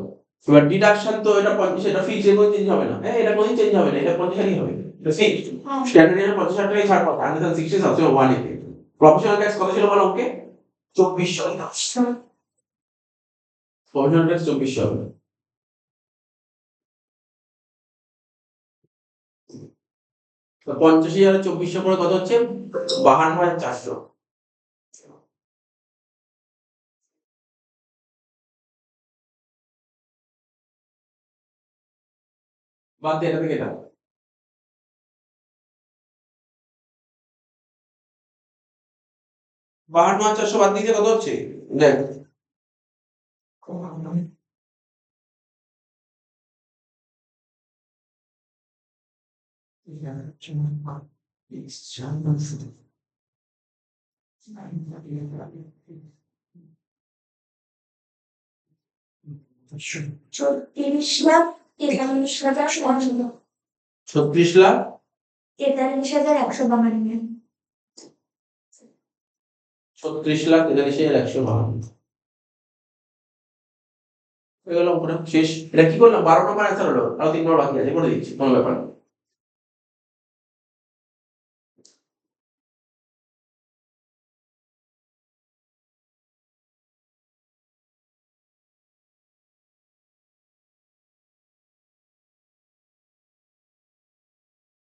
এবার ডিডাকশন তো এটা 50, এটা ফিক্স, এর কোনো চেঞ্জ হবে না। হ্যাঁ এটা কোনোদিন চেঞ্জ হবে না, এটা 50,000ই হবে, এটা ফিক্স। স্ট্যান্ডার্ড এর 50,000 টাকাই ছাড় পাবে, 160 সবসময় 1 এ। প্রফেশনাল ট্যাক্স কত ছিল বলো ওকে 2400। প্রফেশনাল ট্যাক্স 2400 হবে। তো 85,000 আর 2400 করে কত হচ্ছে 52,400। বাদ দে এটা থেকে এটা 52,400 বাদ দিতে কত হচ্ছে দেখ 34,43,100 36,43,152 হয়ে গেল অঙ্কটা শেষ। এটা কি করলাম 12 নম্বর অ্যান্সার হলো, আর 3 নম্বর বাকি আছে, করে দিচ্ছি, কোনো ব্যাপার না।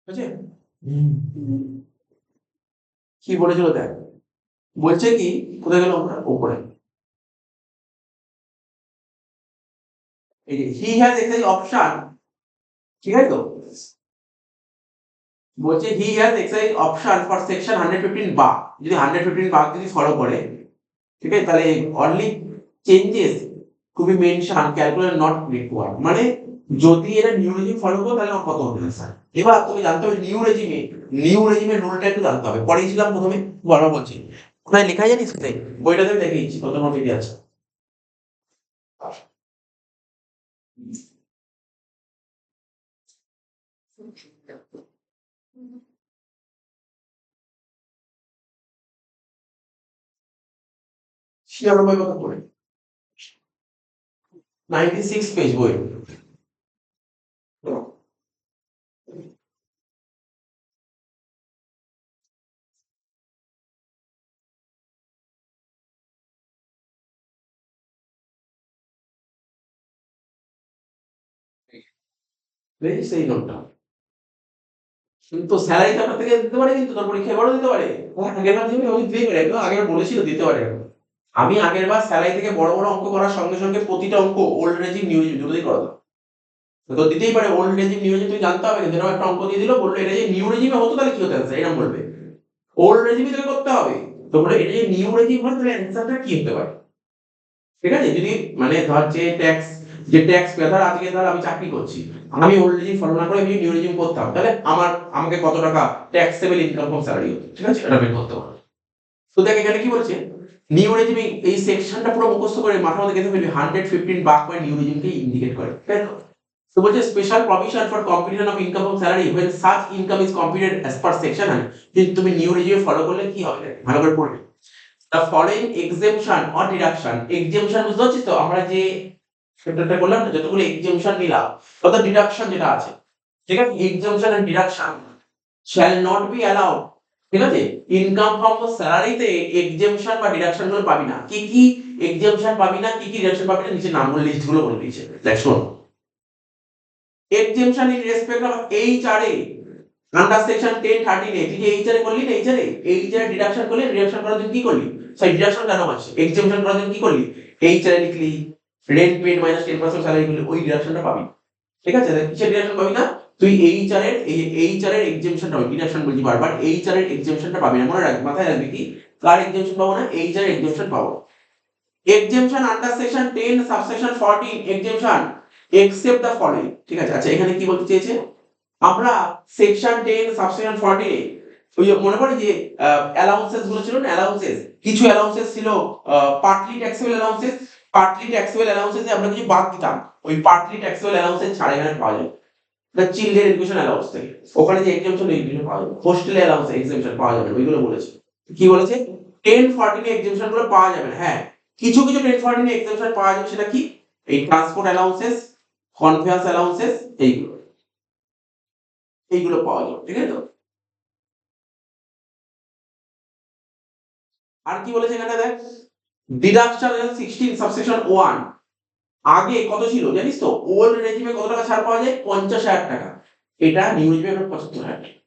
ঠিক আছে, কি বলেছিল দেখ, বলছে কি, কোথায় গেল আমরা উপরে, এই যে হি হ্যাজ এক্সারসাইজ অপশন, ঠিক আছে তো, বলছে he has exercise option for section 115 বা, যদি 115 বা যদি ফলো করে, ঠিক আছে, তাহলে only changes to B mention calculate not required, মানে যদি এরা নিউ রেজিম ফলো করে তাহলে আমার কত হবে স্যার। এবার তুমি জানতে হবে নিউ রেজিমের রুলটা একটু জানতে হবে, পড়িয়েছিলাম প্রথমে, বারবার বলছি, কোথায় লেখা জানিস, কোথায় বইটাতে আমি দেখিয়েছি কত নম্বর পেজে আছে। শিয়ানো বই কত পড়ে, 96 পেজ বই। বুঝেছিস এই নোটটা, কিন্তু স্যালারি তো আপনার থেকে দিতে পারে, কিন্তু তোর পরীক্ষা এবারও দিতে পারে, আগের বার দিবি, আমি দিতে পারে, একদম আগের বলেছিল দিতে পারে। আমি আগের বার স্যালারি থেকে বড় বড় অঙ্ক করার সঙ্গে সঙ্গে প্রতিটা অঙ্ক ওল্ড রেজিম নিউ রেজিম দুটোই করাতাম। তো দিতেই পারে ওল্ড রেজিম নিউ রেজিম, তুই জানতে হবে, কিন্তু এরকম একটা অঙ্ক দিয়ে দিল, বললো এটা যে নিউ রেজিমে হতো তাহলে কি হতো অ্যান্সার, এরকম বলবে, ওল্ড রেজিমই তোকে করতে হবে, তো বলে এটা যে নিউ রেজিম হয় তাহলে অ্যান্সারটা কি হতে পারে। ঠিক আছে, যদি মানে ধর যে ট্যাক্স পে, ধর আজকে ধর আমি চাকরি করছি, আমি ওল্ড রেজিম ফলো না করে আমি নিউ রেজিম করতাম, তাহলে আমাকে কত টাকা ট্যাক্সেবল ইনকাম ফ্রম স্যালারি হতো, ঠিক আছে, এটা বের করতে পারবো। তো দেখ এখানে কি বলছে, নিউ রেজিমে এই সেকশনটা পুরো মুখস্থ করে মাথার মধ্যে গেঁথে ফেলবি, 115 বাক পয়েন্ট নিউ রেজিমকে ইন্ডিকেট করে, তাই তো। তো বলছে special provision for computation of income from salary when such income is computed as per section, কিন্তু তুমি নিউ রেজিমে ফলো করলে কি হবে, ভালো করে পড়বে। The following exemption or deduction, exemption বুঝতে পারছিস তো, আমরা যে সেটা করলাম না, যতগুলো exemption নিলাম, অর্থাৎ ডিডাকশন যেটা আছে, ঠিক আছে, exemption and deduction shall not be allowed, ঠিক আছে, ইনকাম ফ্রম স্যালারিতে এক্সেমশন বা ডিডাকশন গুলো পাবি না, কি কি এক্সেমশন পাবি না, কি কি ডিডাকশন পাবি না, নিচে নামগুলো লিস্ট গুলো বলে দিয়েছে, দেখ শোন। Exemption in respect of HRA under section 1013 এ, তুই যে এইচআরএ করলি না, এইচআরএ ডিডাকশন করলি, ডিডাকশন করার জন্য কি করলি, সরি ডিডাকশন কেন আছে, এক্সেমশন করার জন্য কি করলি, এইচআরএ লিখলি, রেন্ট পেড মাইনাস 10% স্যালারি করলি, ওই ডিডাকশনটা পাবি, ঠিক আছে, কিসের ডিডাকশন পাবি না, তুই এইচআর এর এক্সেমশনটা পাবি, ডিডাকশন বলছি বারবার, এইচআর এর এক্সেমশনটা পাবি না, মনে রাখবি, মাথায় রাখবি, কি কার এক্সেমশন পাবো না, এইচআর এর এক্সেমশন পাবো। Exemption under section 10 subsection 14 exemption except the following, ঠিক আছে। আচ্ছা এখানে কি বলতে চেয়েছে, আমরা সেকশন 10 সাবসেকশন 14 এ ওই যে মনে পড়ে যে অ্যালাউন্সেস গুলো ছিল না, অ্যালাউন্সেস, কিছু অ্যালাউন্সেস ছিল partly taxable allowances, partly taxable অ্যালাউন্সেসে আমরা কিছু বাদ দিতাম, ওই পার্টলি ট্যাক্সেবল অ্যালাউন্সেস ছাড়া এখানে পাওয়া যায়, দ্য চিলড্রেন এডুকেশন অ্যালাউন্স থেকে, ওখানে যে এক্সেমশন এগুলো পাওয়া যাবে, হোস্টেল অ্যালাউন্স এক্সেমশন পাওয়া যাবে, ওইগুলো বলেছে, কি বলেছে 10 14 এ এক্সেমশন গুলো পাওয়া যাবে না, হ্যাঁ কিছু কিছু 10 14 এ এক্সেমশন পাওয়া যাবে, সেটা কি, এই ট্রান্সপোর্ট অ্যালাউন্সেস, কনভেয়ান্স অ্যালাউন্সেস, এইগুলো পাওয়া যাবে, ঠিক আছে তো। আর কি বলেছে এখানে দেখ, ডিডাকশন 16 সাবসেকশন 1, আগে কত ছিল জানিস তো, ওল্ড রেজিমে কত টাকা ছাড় পাওয়া যায়, 50,000 টাকা, এটা নিউ রেজিমে এখন 75,000 টাকা,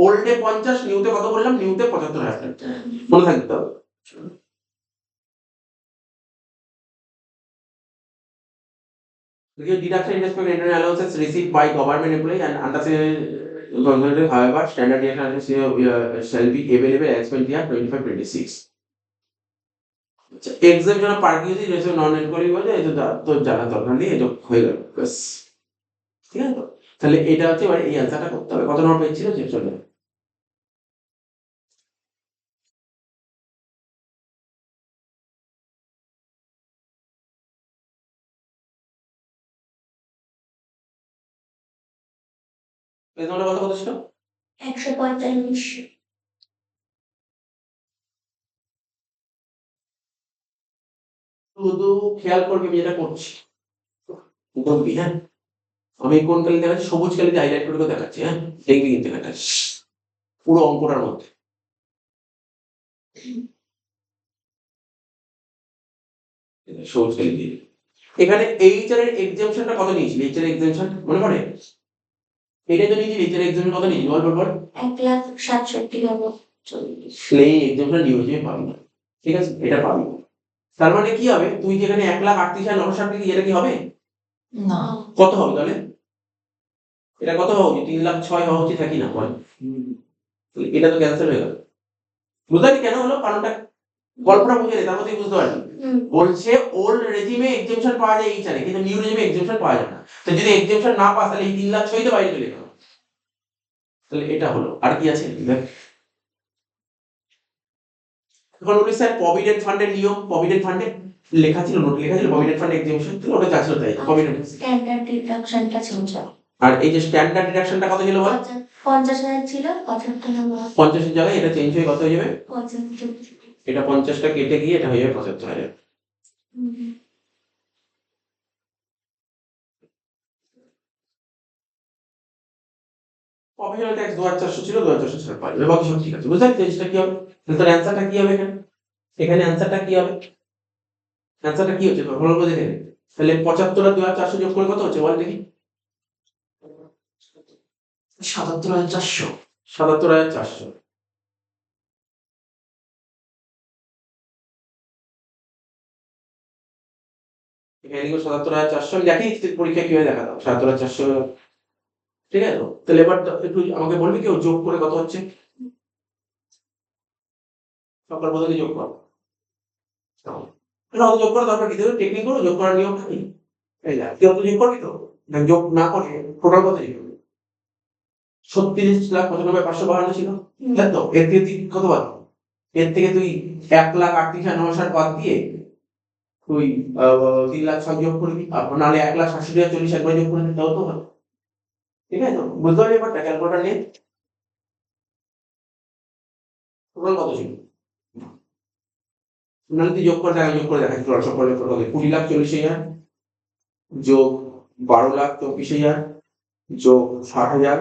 ওল্ডে 50, নিউতে কত বললাম, নিউতে 75,000 টাকা, মনে থাকতে হবে। Because deduction in respect of internal allowances received by government employee and under government, however, standard deduction shall be available as per year 25-26. Exemption of parking is reserved non-employee বলে, এটা তো জানা দরকার নেই, এটা হয়ে গেল ব্যাস, ঠিক আছে তো। তাহলে এটা হচ্ছে এবার এই অ্যান্সারটা করতে হবে, কত নম্বর পেজ ছিল যে চলে তোমাদের বলতে কত ছিল? 145। শুধু খেয়াল করবি আমি যেটা করছি, দেখবি হ্যাঁ, আমি কোন কালি দেখাচ্ছি, সবুজ কালিতে হাইলাইট করে দেখাচ্ছি হ্যাঁ, দেখবি কিন্তু এটা পুরো অঙ্কটার মধ্যে। সবুজ কালি দিয়ে এখানে এইচআর এর এক্সামশনটা কত নিয়েছিল? এইচআর এর এক্সামশন মনে পড়ে? এটা তো নিয়েছিল, এইচআর এর এক্সামশন কত নিয়েছিল বল বল বল। 1,67,40। এই এক্সামশন নিয়ে পাবি না, ঠিক আছে, এটা পাবি না। তার মানে কি হবে, তুই যেখানে 1,38,960 টাকা, এটা কি হবে? না, কত হবে তাহলে? এটা কত হওয়া উচিত? 3,06,000 হওয়া উচিত নাকি না বল? তাহলে এটা তো ক্যান্সেল হয়ে গেল। বুঝতে পারলি কেন হলো? কারণটা গল্পটা বুঝে নে, তার মধ্যে বুঝতে পারলি। বলছে ওল্ড রেজিমে এক্সামশন পাওয়া যায় এইচআরে, কিন্তু নিউ রেজিমে এক্সামশন পাওয়া যায় না। তো যদি এক্সামশন না পাস তাহলে এই 3,06,000 তো বাইরে চলে গেল। তাহলে এটা হলো। আর কি আছে দেখ। এখন বলি স্যার প্রভিডেন্ট ফান্ডের নিয়ম, প্রভিডেন্ট ফান্ডে লেখা ছিল, নোট লেখা ছিল প্রভিডেন্ট ফান্ড এক্সামশন, তাহলে ওটা যা ছিল তাই প্রভিডেন্ট। স্ট্যান্ডার্ড ডিডাকশনটা ছিল। আর এই যে স্ট্যান্ডার্ড ডিডাকশনটা কত ছিল বল? 50,000 ছিল, 75 নম্বর। 50 এর জায়গায় এটা চেঞ্জ হয়ে কত হয়ে যাবে? 75। এটা 50টা কেটে গিয়ে এটা হয়ে যাবে 75,000। প্রফেশনাল ট্যাক্স 2,400 ছিল, 2,400 ছাড় পাই, বাকি সব ঠিক আছে। বুঝতে পারছিস জিনিসটা কি হবে? তাহলে তোর অ্যান্সারটা কি হবে এখানে? এখানে অ্যান্সারটা কি হবে? অ্যান্সারটা কি হচ্ছে ভালো করে দেখে নে। তাহলে 75 আর 2,400 যোগ করে কত হচ্ছে বল দেখি? 77,400। 77,400। এখানে লিখো 77,400। আমি দেখিয়ে দিচ্ছি পরীক্ষায় কিভাবে দেখা দাও 77,400। ঠিক আছে তো? তাহলে এবার একটু আমাকে বলবি কেউ যোগ করে কত হচ্ছে? সকাল পর্যন্ত যোগ কর। না, অত যোগ করার দরকার কি? টেকনিক করো, যোগ করার নিয়ম কি? এই যা তুই অত যোগ করবি তো? দেখ যোগ না করে টোটাল কত লিখবি? 36,95,552 ছিল, তাই তো? এর থেকে তুই কত বাদ? এর থেকে তুই 1,38,960 বাদ দিয়ে তুই 3,06,000 যোগ করবি, আর নাহলে 1,67,040 একবার যোগ করে দিতে হতো। ঠিক আছে তো? বুঝতে পারলি ব্যাপারটা? ক্যালকুলেটর নিয়ে টোটাল কত ছিল? নাহলে তুই যোগ করে দেখা, যোগ করে দেখা, টোটাল সব করে যোগ করে কত? 20,40,000 যোগ 12,24,000 যোগ 60,000,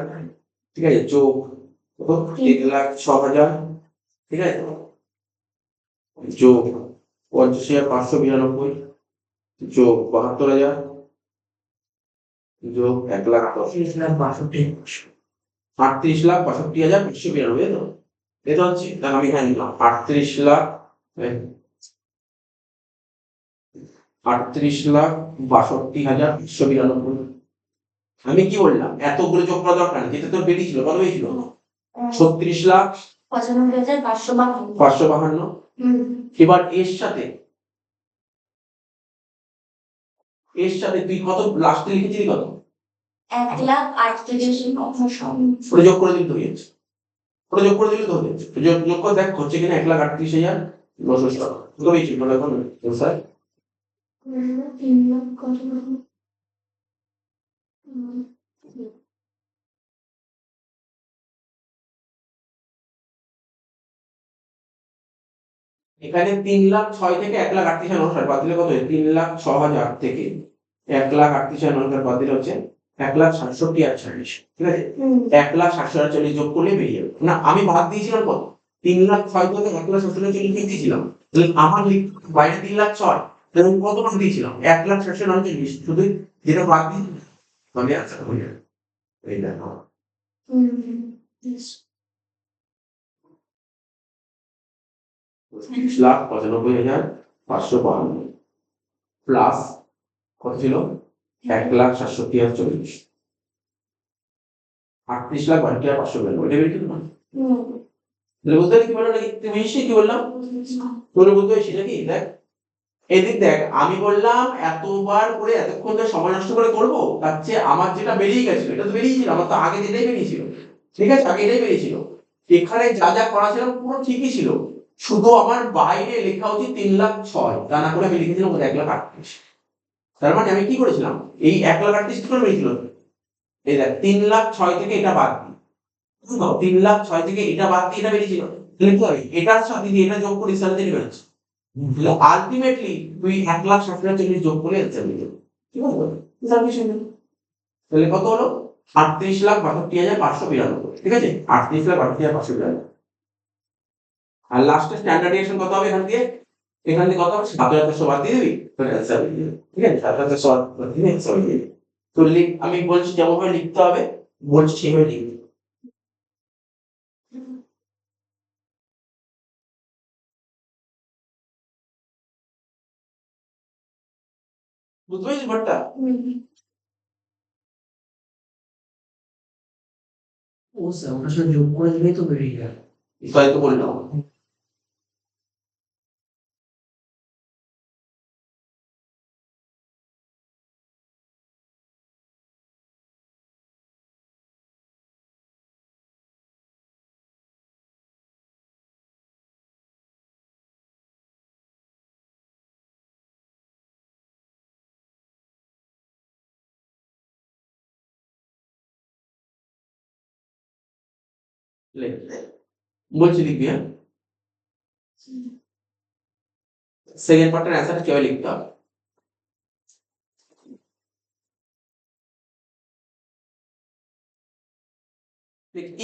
ঠিক আছে, যোগ কত? 1,06,000, ঠিক আছে, যোগ 50,592 যোগ 72,000 যোগ 1,62,592, 38,62,592, তো এটা হচ্ছে, দেখ আমি এখানে নিলাম 38,62,592। আমি কি বললাম? এতগুলো যোগ করা দরকার নেই, যেটা তোর বেরিয়েছিল কত বেরিয়েছিল? 36,95,552। এবার এর সাথে তুই কত লাস্টে লিখেছিলি কত? 1,38,900। ওটা যোগ করে দিলে তো হয়ে যাচ্ছে, ওটা যোগ করে দিলে তো হয়ে যাচ্ছে। যোগ করে দেখ হচ্ছে কিনা 1,38,900 টাকা। কত বেরিয়েছিল তোর এখন স্যার? 3 লাখ কত? এখানে 3,06,000 থেকে 1,38,960 বাদ দিলে কত হয়? 3,06,000 থেকে 1,38,960 বাদ দিলে হচ্ছে 1,67,040। ঠিক আছে, 1,67,040 যোগ করলে বেরিয়ে যাবে। না আমি বাদ দিয়েছিলাম কত? 3,06,000 থেকে 1,67,040 দিয়েছিলাম। তাহলে আমার বাইরে 3,06,000, তাহলে আমি কত মান দিয়েছিলাম? 1,67,040। শুধু যেটা বাদ দিয়েছি তাহলে আচ্ছা হয়ে যাবে। এই দেখো 25,95,552 প্লাস কত ছিল? 1,67,040, 38,62,552, এটা বেরিয়ে গেল না? তাহলে বুঝতে পারলি কি বললাম নাকি? তুমি নিশ্চয়ই কি বললাম? তোর বুঝতে পারছি নাকি? দেখ এদিক দেখ, আমি বললাম এতবার করে এতক্ষণ ধরে সময় নষ্ট করে করবো, তার চেয়ে আমার যেটা বেরিয়ে গেছিল এটা তো বেরিয়েছিল, আমার তো আগে যেটাই বেরিয়েছিল, ঠিক আছে, আগে এটাই বেরিয়েছিল। এখানে যা যা করা ছিল পুরো ঠিকই ছিল, শুধু আমার বাইরে লেখা উচিত 3,06,000, তা না করে আমি লিখেছিলাম 1,38,000। তার মানে আমি কি করেছিলাম? এই 1,38,000 কি করে বেরিয়েছিল? এই দেখ 3,06,000 থেকে এটা বাদ দিই, 3,06,000 থেকে এটা বাদ দিয়ে এটা বেরিয়েছিল, তাহলে কি হবে এটার সাথে দিয়ে এটা যোগ করি সাথে দিয়ে বেরোচ্ছে, তাহলে আলটিমেটলি তুই 1,60,40 যোগ করে অ্যান্সার পেয়ে যাবি। ঠিক আছে, সাফিসিয়েন্ট। তাহলে কত হলো 38,62,592। ঠিক আছে, 38,62,592। আর লাস্টে স্ট্যান্ডার্ড ডিভিয়েশন কত হবে এখান থেকে কত হবে 7,400 বাদ দিয়ে দিবি, তাহলে অ্যান্সার পেয়ে যাবি। ঠিক আছে, 7,400 বাদ দিয়ে অ্যান্সার পেয়ে যাবি। তো আমি বলছি যেমন ভাবে লিখতে হবে, বলছি সেইভাবে লিখবি। বুঝতে পেরেছিস ব্যাপারটা? ও স্যার ওটার সাথে যোগ করে দিলেই তো বেরিয়ে যাবে। তাই তো বললাম। বলছি লিখবি, হ্যাঁ, সেকেন্ড পার্টের অ্যান্সারটা কিভাবে লিখতে হবে।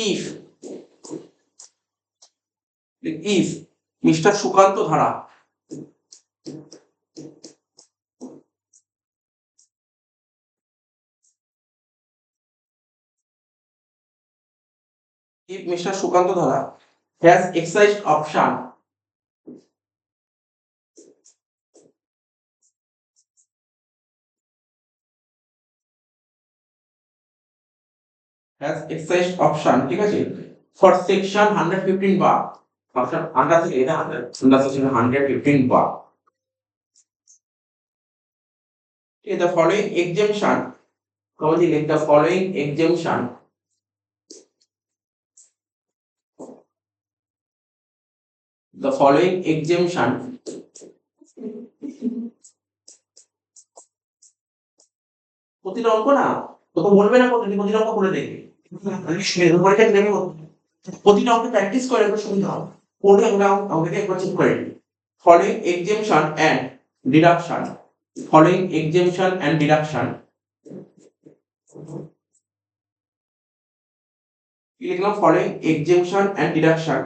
ইফ ইফ মিস্টার সুকান্ত ধারা if Mr. Sukanta Dhara has exercised option ঠিক আছে for section 115 bar option under থেকে এটা under section 115 bar, ঠিক আছে, the following exemption commonly like the following exemption প্রতিটা অঙ্ক না তোকে বলবে না প্রতিটা অঙ্ক করে দেখবে, পরীক্ষা দেবে প্রতিটা অঙ্ক প্র্যাকটিস করে একটু সুবিধা হবে, পড়ে আমরা অঙ্ককে একবার চেক করে নিই। ফলোইং এক্সামশন এন্ড ডিডাকশন কি লিখলাম following exemption and deduction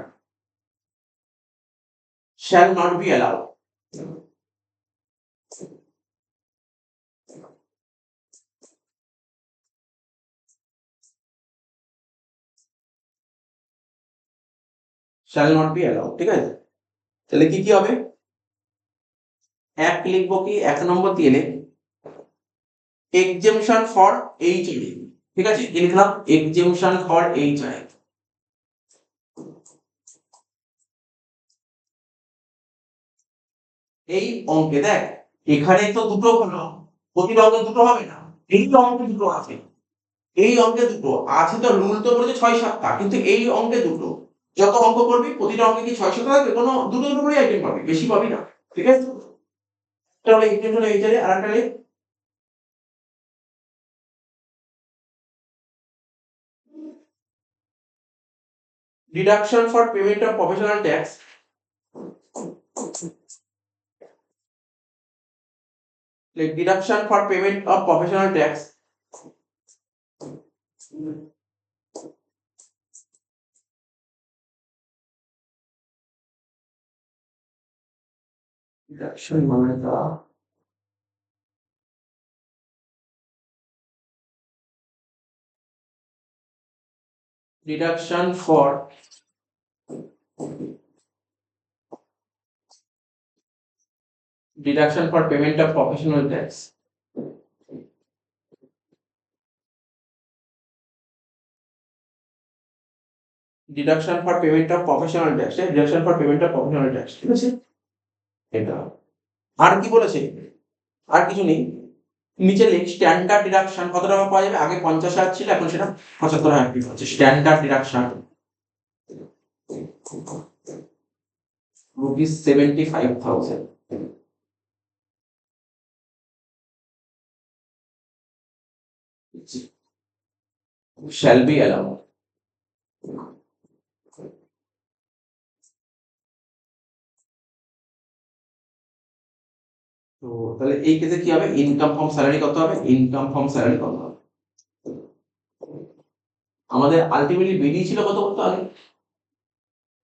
shall not be allowed, ঠিক আছে, তাহলে কি কি হবে এক লিখবো কি এক নম্বর দিয়ে এক্সামশন ফর এইচ, ঠিক আছে, কি লিখলাম এক্সামশন ফর এইচ। এই অঙ্কে দেখ এখানে তো দুটো হলো, প্রতিটা অঙ্কে দুটো হবে না, এই অঙ্কে দুটো আছে, এই অঙ্কে দুটো আছে, তো রুল তো বলেছে 6-7টা, কিন্তু এই অঙ্কে দুটো, যত অঙ্ক করবি প্রতিটা অঙ্কে কি 6-7টা থাকবে, কোনো দুটো দুটো করে আইটেম পাবি, বেশি পাবি না। ঠিক আছে, একটা হলো এক্সটেনশন এইচারে, আর একটা লিখ deduction for payment of professional tax, like deduction for payment of professional tax, deduction মানে তা deduction for payment of professional tax, deduction for payment of professional tax, deduction for payment of professional tax, ঠিক আছে, এটা আর কি বলেছে, আর কিছু নেই। নিচে লিখ স্ট্যান্ডার্ড ডিডাকশন কত টাকা পাওয়া যাবে, আগে 50,000 ছিল এখন সেটা 75,000 কি হচ্ছে, standard deduction rupees 75,000, shall be allowed. তো তাহলে এই কেসে কি হবে, ইনকাম ফ্রম স্যালারি কত হবে, ইনকাম ফ্রম স্যালারি কত হবে, আমাদের আলটিমেটলি বেরিয়েছিল কত কত আগে,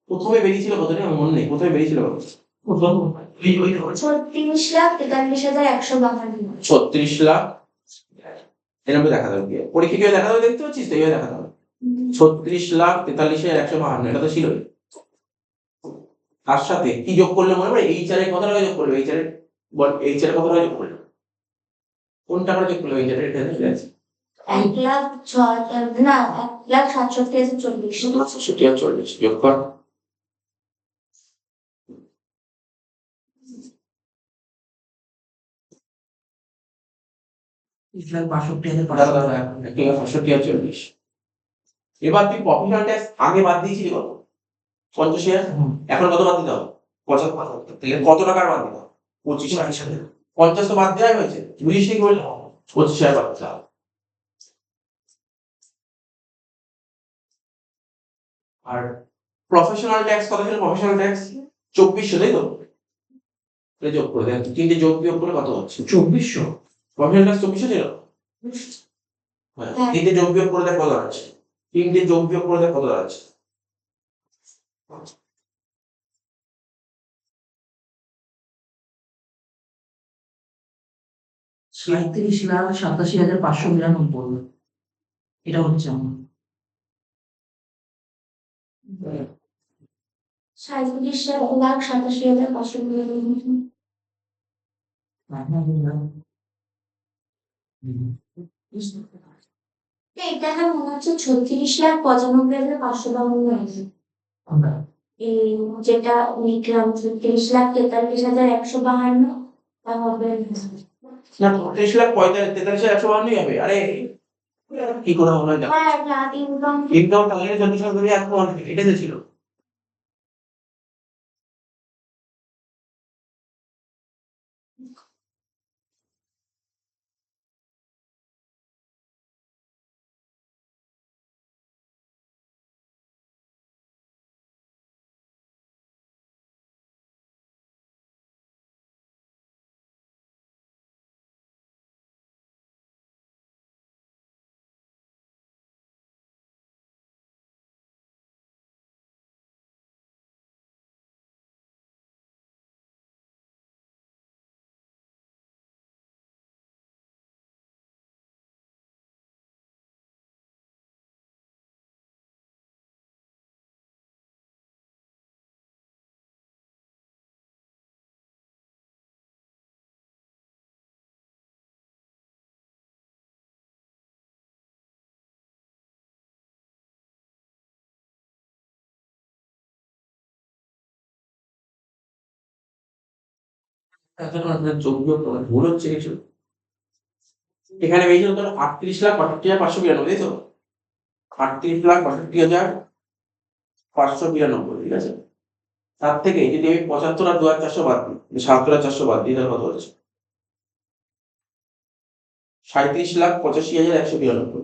প্রথমে বেরিয়েছিল কত নেই আমার মনে নেই, প্রথমে বেরিয়েছিল কত, ওই 36,43,152। 36 লাখ, এরকম দেখা যাবে পরীক্ষা কিভাবে দেখা যাবে দেখতে পাচ্ছিস তো, এইভাবে দেখা যাবে 36,43,152, এটা তো ছিলই। তার সাথে কি যোগ করলে মনে পড়ে, এইচআর এর কথাটা যোগ করলে, এইচআর এর বল, এইচআর এর কথাটা যোগ করলে কোন টাকাটা যোগ করলে, এইচআর এর এটা দেখে আছে 1,06,000 না 1,67,040। 67,40 যোগ কর, 1,62,540। এবার তুই প্রফেশনাল ট্যাক্স আগে বাদ দিয়েছিলি কত, 50,000, এখন কত বাদ দিতে হবে, 75, তাহলে কত টাকার বাদ দিতে হবে, 25,000, 50 তো বাদ দেওয়াই হয়েছে, বুঝিস কি বললি, 25,000 বাদ দিতে হবে। আর প্রফেশনাল ট্যাক্স কত ছিল, প্রফেশনাল ট্যাক্স 2400, তাই তো, তাহলে যোগ করে দেন, তিনটে যোগ বিয়োগ করে কত হচ্ছে, 2400। প্রফেশনাল ট্যাক্স 2400 ছিল, হ্যাঁ, হ্যাঁ। তিনটে যোগ বিয়োগ করে দেখ কত আছে, তিনটে যোগ বিয়োগ করে দেখ কত আছে, 37,87,592। এটা হচ্ছে আমার 37,87,552। এটা না মনে হচ্ছে 36,95,552 এই যেটা লিখলাম 36,43,152 তা হবে না 33,43,152 হবে, আরে কি করে হলো এটা, হ্যাঁ না ইনকাম ইনকাম তাহলে 34,000 ধরে এখন এটা যে ছিল, এখন আপনার যোগ বিয়োগ করে ভুল হচ্ছে কিছু, এখানে বেরিয়েছিল তোর 38,62,592, তাই তো, 38,62,592, ঠিক আছে, তার থেকে যদি আমি 75 আর 2,400 বাদ দিই, 77,400 বাদ দিই, তাহলে কত হচ্ছে, 37,85,192।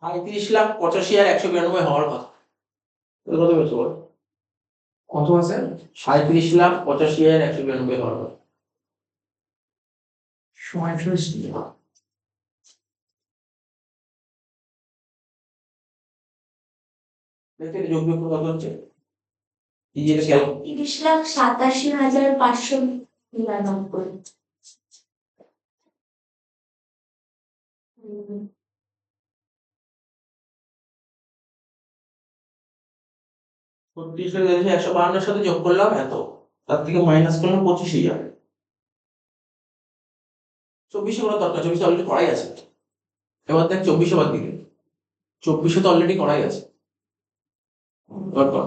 35,85,192 হওয়ার কথা। তাহলে কত পেয়েছো বল? কত আছে? 35,85,192 হওয়ার কথা। 37 দেখতে এটা যোগ বিয়োগ করে কত হচ্ছে? এই যে এটা ক্যালকুলেট 30,87,599। 36,152 সাথে যোগ করলাম এত, তার থেকে মাইনাস করলাম 25,000। 24 করার দরকার, 24 অলরেডি করাই আছে। এবার দেখ 24 বাদ দিকে, 24 তো অলরেডি করাই আছে। এবার কর,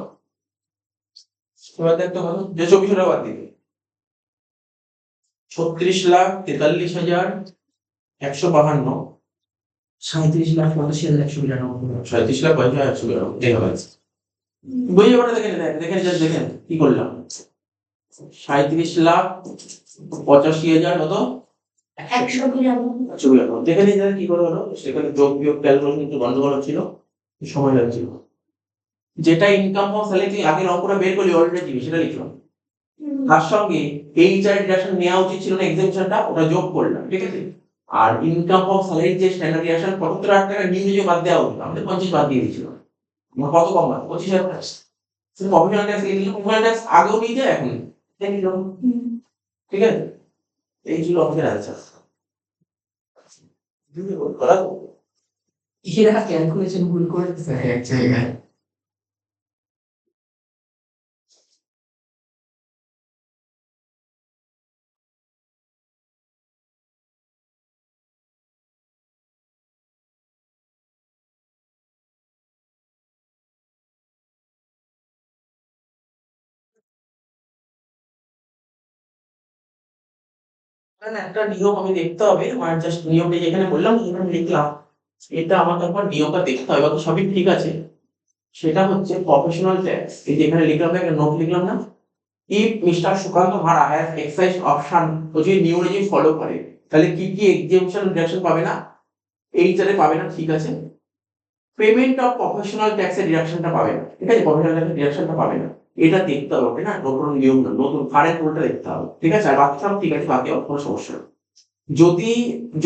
এবার দেখ তো কত, যে 24 বাদ দিকে 36,43,152, 37,85,192। 37,85,192 এই হবে। বই ব্যাপারটা দেখে নে, দেখে নে, দেখেন কি করলাম। 37,85,000 কত? 192। 192 দেখে নিই কি করে হলো। সেখানে যোগ বিয়োগ ক্যালকুলেশন একটু গন্ডগোল হচ্ছিল, সময় লাগছিল। যেটা ইনকাম অফ স্যালারি তুই আগের অঙ্কটা বের করলি অলরেডি, সেটা লিখলাম। তার সঙ্গে এই চার ডিডাকশন নেওয়া উচিত ছিল না, এক্সাম্পশনটা ওটা যোগ করলাম, ঠিক আছে। আর ইনকাম অফ স্যালারি যে স্ট্যান্ডার্ড ডিডাকশন 75,000 টাকা নিউ যে বাদ দেওয়া হতো, আমাদের 50 বাদ দিয়ে দিয়েছিল। আমার কত কম বাদ? 25,000 টাকা। প্রফেশনাল ট্যাক্স এই দিলাম, প্রফেশনাল ট্যাক্স আগেও নিয়ে যায় এখন নিলাম, ঠিক আছে। এই ছিল আমাদের অ্যান্সার। এরা ক্যালকুলেশন ভুল করে দিচ্ছে এক জায়গায়। না, একটা নিয়ম আমি দেখতে হবে, আমার জাস্ট নিয়মটা যেখানে বললাম এখানে লিখলাম, এটা আমাকে একবার নিয়মটা দেখতে হবে, বাকি সবই ঠিক আছে। সেটা হচ্ছে প্রফেশনাল ট্যাক্স, এই যে এখানে লিখলাম, একটা নোট লিখলাম না, ইফ মিস্টার সুকান্ত ভাড়া হ্যাজ এক্সাইজ অপশন, ও যদি নিউ রেজিম ফলো করে তাহলে কি কি এক্সেম্পশন ডিডাকশন পাবে না, এই চারে পাবে না, ঠিক আছে। পেমেন্ট অফ প্রফেশনাল ট্যাক্সের ডিডাকশনটা পাবে না, ঠিক আছে, প্রফেশনাল ট্যাক্সের ডিডাকশনটা পাবে না। এটা দেখতে হবে না, নতুন নিয়ম না, নতুন কারেন্ট রুলটা দেখতে হবে, ঠিক আছে। আর বাকি সব ঠিক আছে, বাকি কোনো সমস্যা নেই। যদি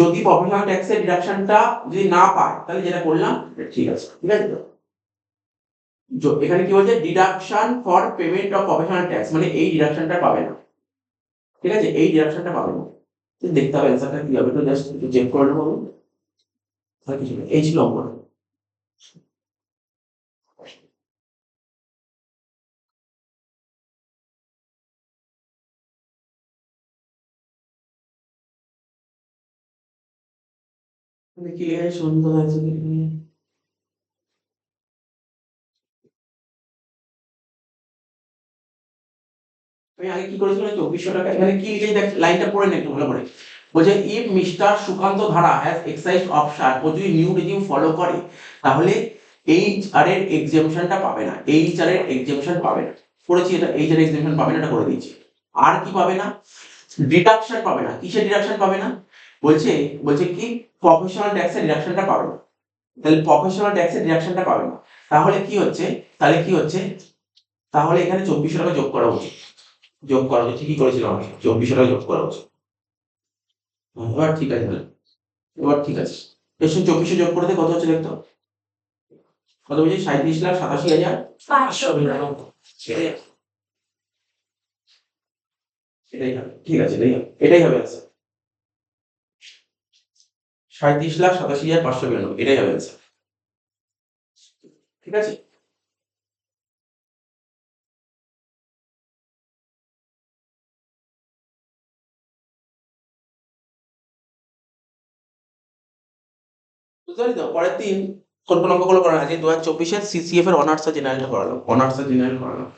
যদি প্রফেশনাল ট্যাক্সের ডিডাকশনটা যদি না পায় তাহলে যেটা করলাম ঠিক আছে, ঠিক আছে তো। এখানে কি বলছে, deduction for payment of professional tax, মানে এই ডিডাকশনটা পাবে না, ঠিক আছে, এই ডিডাকশনটা পাবে না। তো দেখতে হবে অ্যান্সারটা কি হবে, তো জাস্ট একটু চেক করে নেবো। আর কিছু না, এই ছিল অঙ্কটা। কি লেখা সুন্দর আছে, আমি আগে কি করেছিলাম, 2400 টাকা। এখানে কি লিখে দেখ, লাইনটা পড়ে নে একটু ভালো করে। বলছে ইফ মিস্টার সুকান্ত ধারা হ্যাজ এক্সাইজ অপশন, ও যদি নিউ রেজিম ফলো করে তাহলে এইচ আর এর এক্সেম্পশনটা পাবে না, এইচ আর এর এক্সেম্পশন পাবে না। করেছি এটা, এইচ আর এক্সেম্পশন পাবে না, এটা করে দিয়েছি। আর কি পাবে না, ডিডাকশন পাবে না। কিসের ডিডাকশন পাবে না, বলছে বলছে কি প্রফেশনাল ট্যাক্সের ডিডাকশনটা পাবে না। তাহলে প্রফেশনাল ট্যাক্সের ডিডাকশনটা পাবে না, তাহলে কি হচ্ছে, তাহলে কি হচ্ছে, তাহলে এখানে 2400 টাকা যোগ করা উচিত, যোগ করা উচিত, ঠিকই করেছিলাম আমি, 2400 টাকা যোগ করা উচিত। এবার ঠিক আছে, তাহলে এবার ঠিক আছে। এর সঙ্গে 2400 যোগ করে দে, কত হচ্ছে দেখতো, কত বলছি, 37,87,599। এটাই হবে, ঠিক আছে, এটাই হবে, এটাই হবে আনসার। 37,87,599, এটাই হবে আনসার, ঠিক আছে। বুঝতে পারলি তো, পরের দিন কোন কোন অঙ্কগুলো করা আছে, 2024-এর সিসিএফ এর অনার্স আর জেনারেলটা করালাম, অনার্স আর জেনারেল করালাম।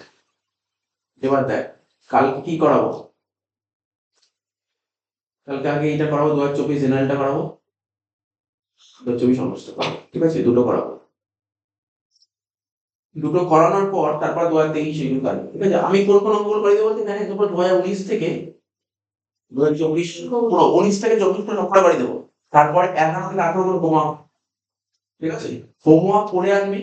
এবার দেখ কালকে কি করাবো, কালকে আগে এটা করাবো, 2024 জেনারেলটা করাবো, 2024 অনার্সটা করাবো, ঠিক আছে, দুটো করাবো। দুটো করানোর পর তারপর 2023 শিডিউল কাটবো, ঠিক আছে। আমি কোন কোন অঙ্কগুলো করে দেবো বলতে, এখানে তারপর 2019 থেকে 2024 পুরো 19 থেকে 24 পুরো অঙ্কটা করে দেবো। তারপর 11 থেকে 18 গুলো কমাবো, ঠিক আছে, হোমওয়ার্ক করে আনবি,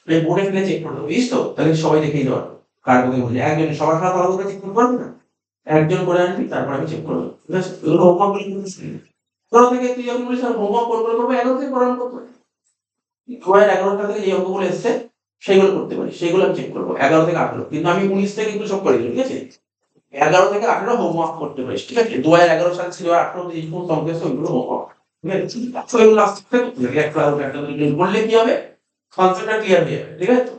এই বোর্ডে ফেলে চেক করে দেবো, বুঝিস তো? তাহলে সবাই দেখেই দেওয়ার কার কোথায় বলছি, একজন সবার খারাপ আলাদা করে চেক করতে পারবি না, একজন করে আনবি, তারপর আমি চেক করবো, ঠিক আছে? এগুলো হোমওয়ার্ক গুলো কিন্তু ধরো থেকে তুই যখন বলিস হোমওয়ার্ক করবো 11 থেকে করানো করবো, 2011টা থেকে যে অঙ্কগুলো এসছে সেগুলো করতে পারি, সেগুলো আমি চেক করবো 11 থেকে 18, কিন্তু আমি 19 থেকে কিন্তু সব করে দিই, ঠিক আছে? 11 থেকে 18 হোমওয়ার্ক করতে পারিস, ঠিক আছে? 2011 সাল থেকে 2018 অব্দি যে সমস্ত অঙ্ক এসছে ওইগুলো হোমওয়ার্ক, ঠিক আছে? তো এগুলো আস্তে আস্তে করতে থাকি, একটা দুটো করলে কি হবে, কনসেপ্টটা ক্লিয়ার হয়ে যাবে, ঠিক আছে?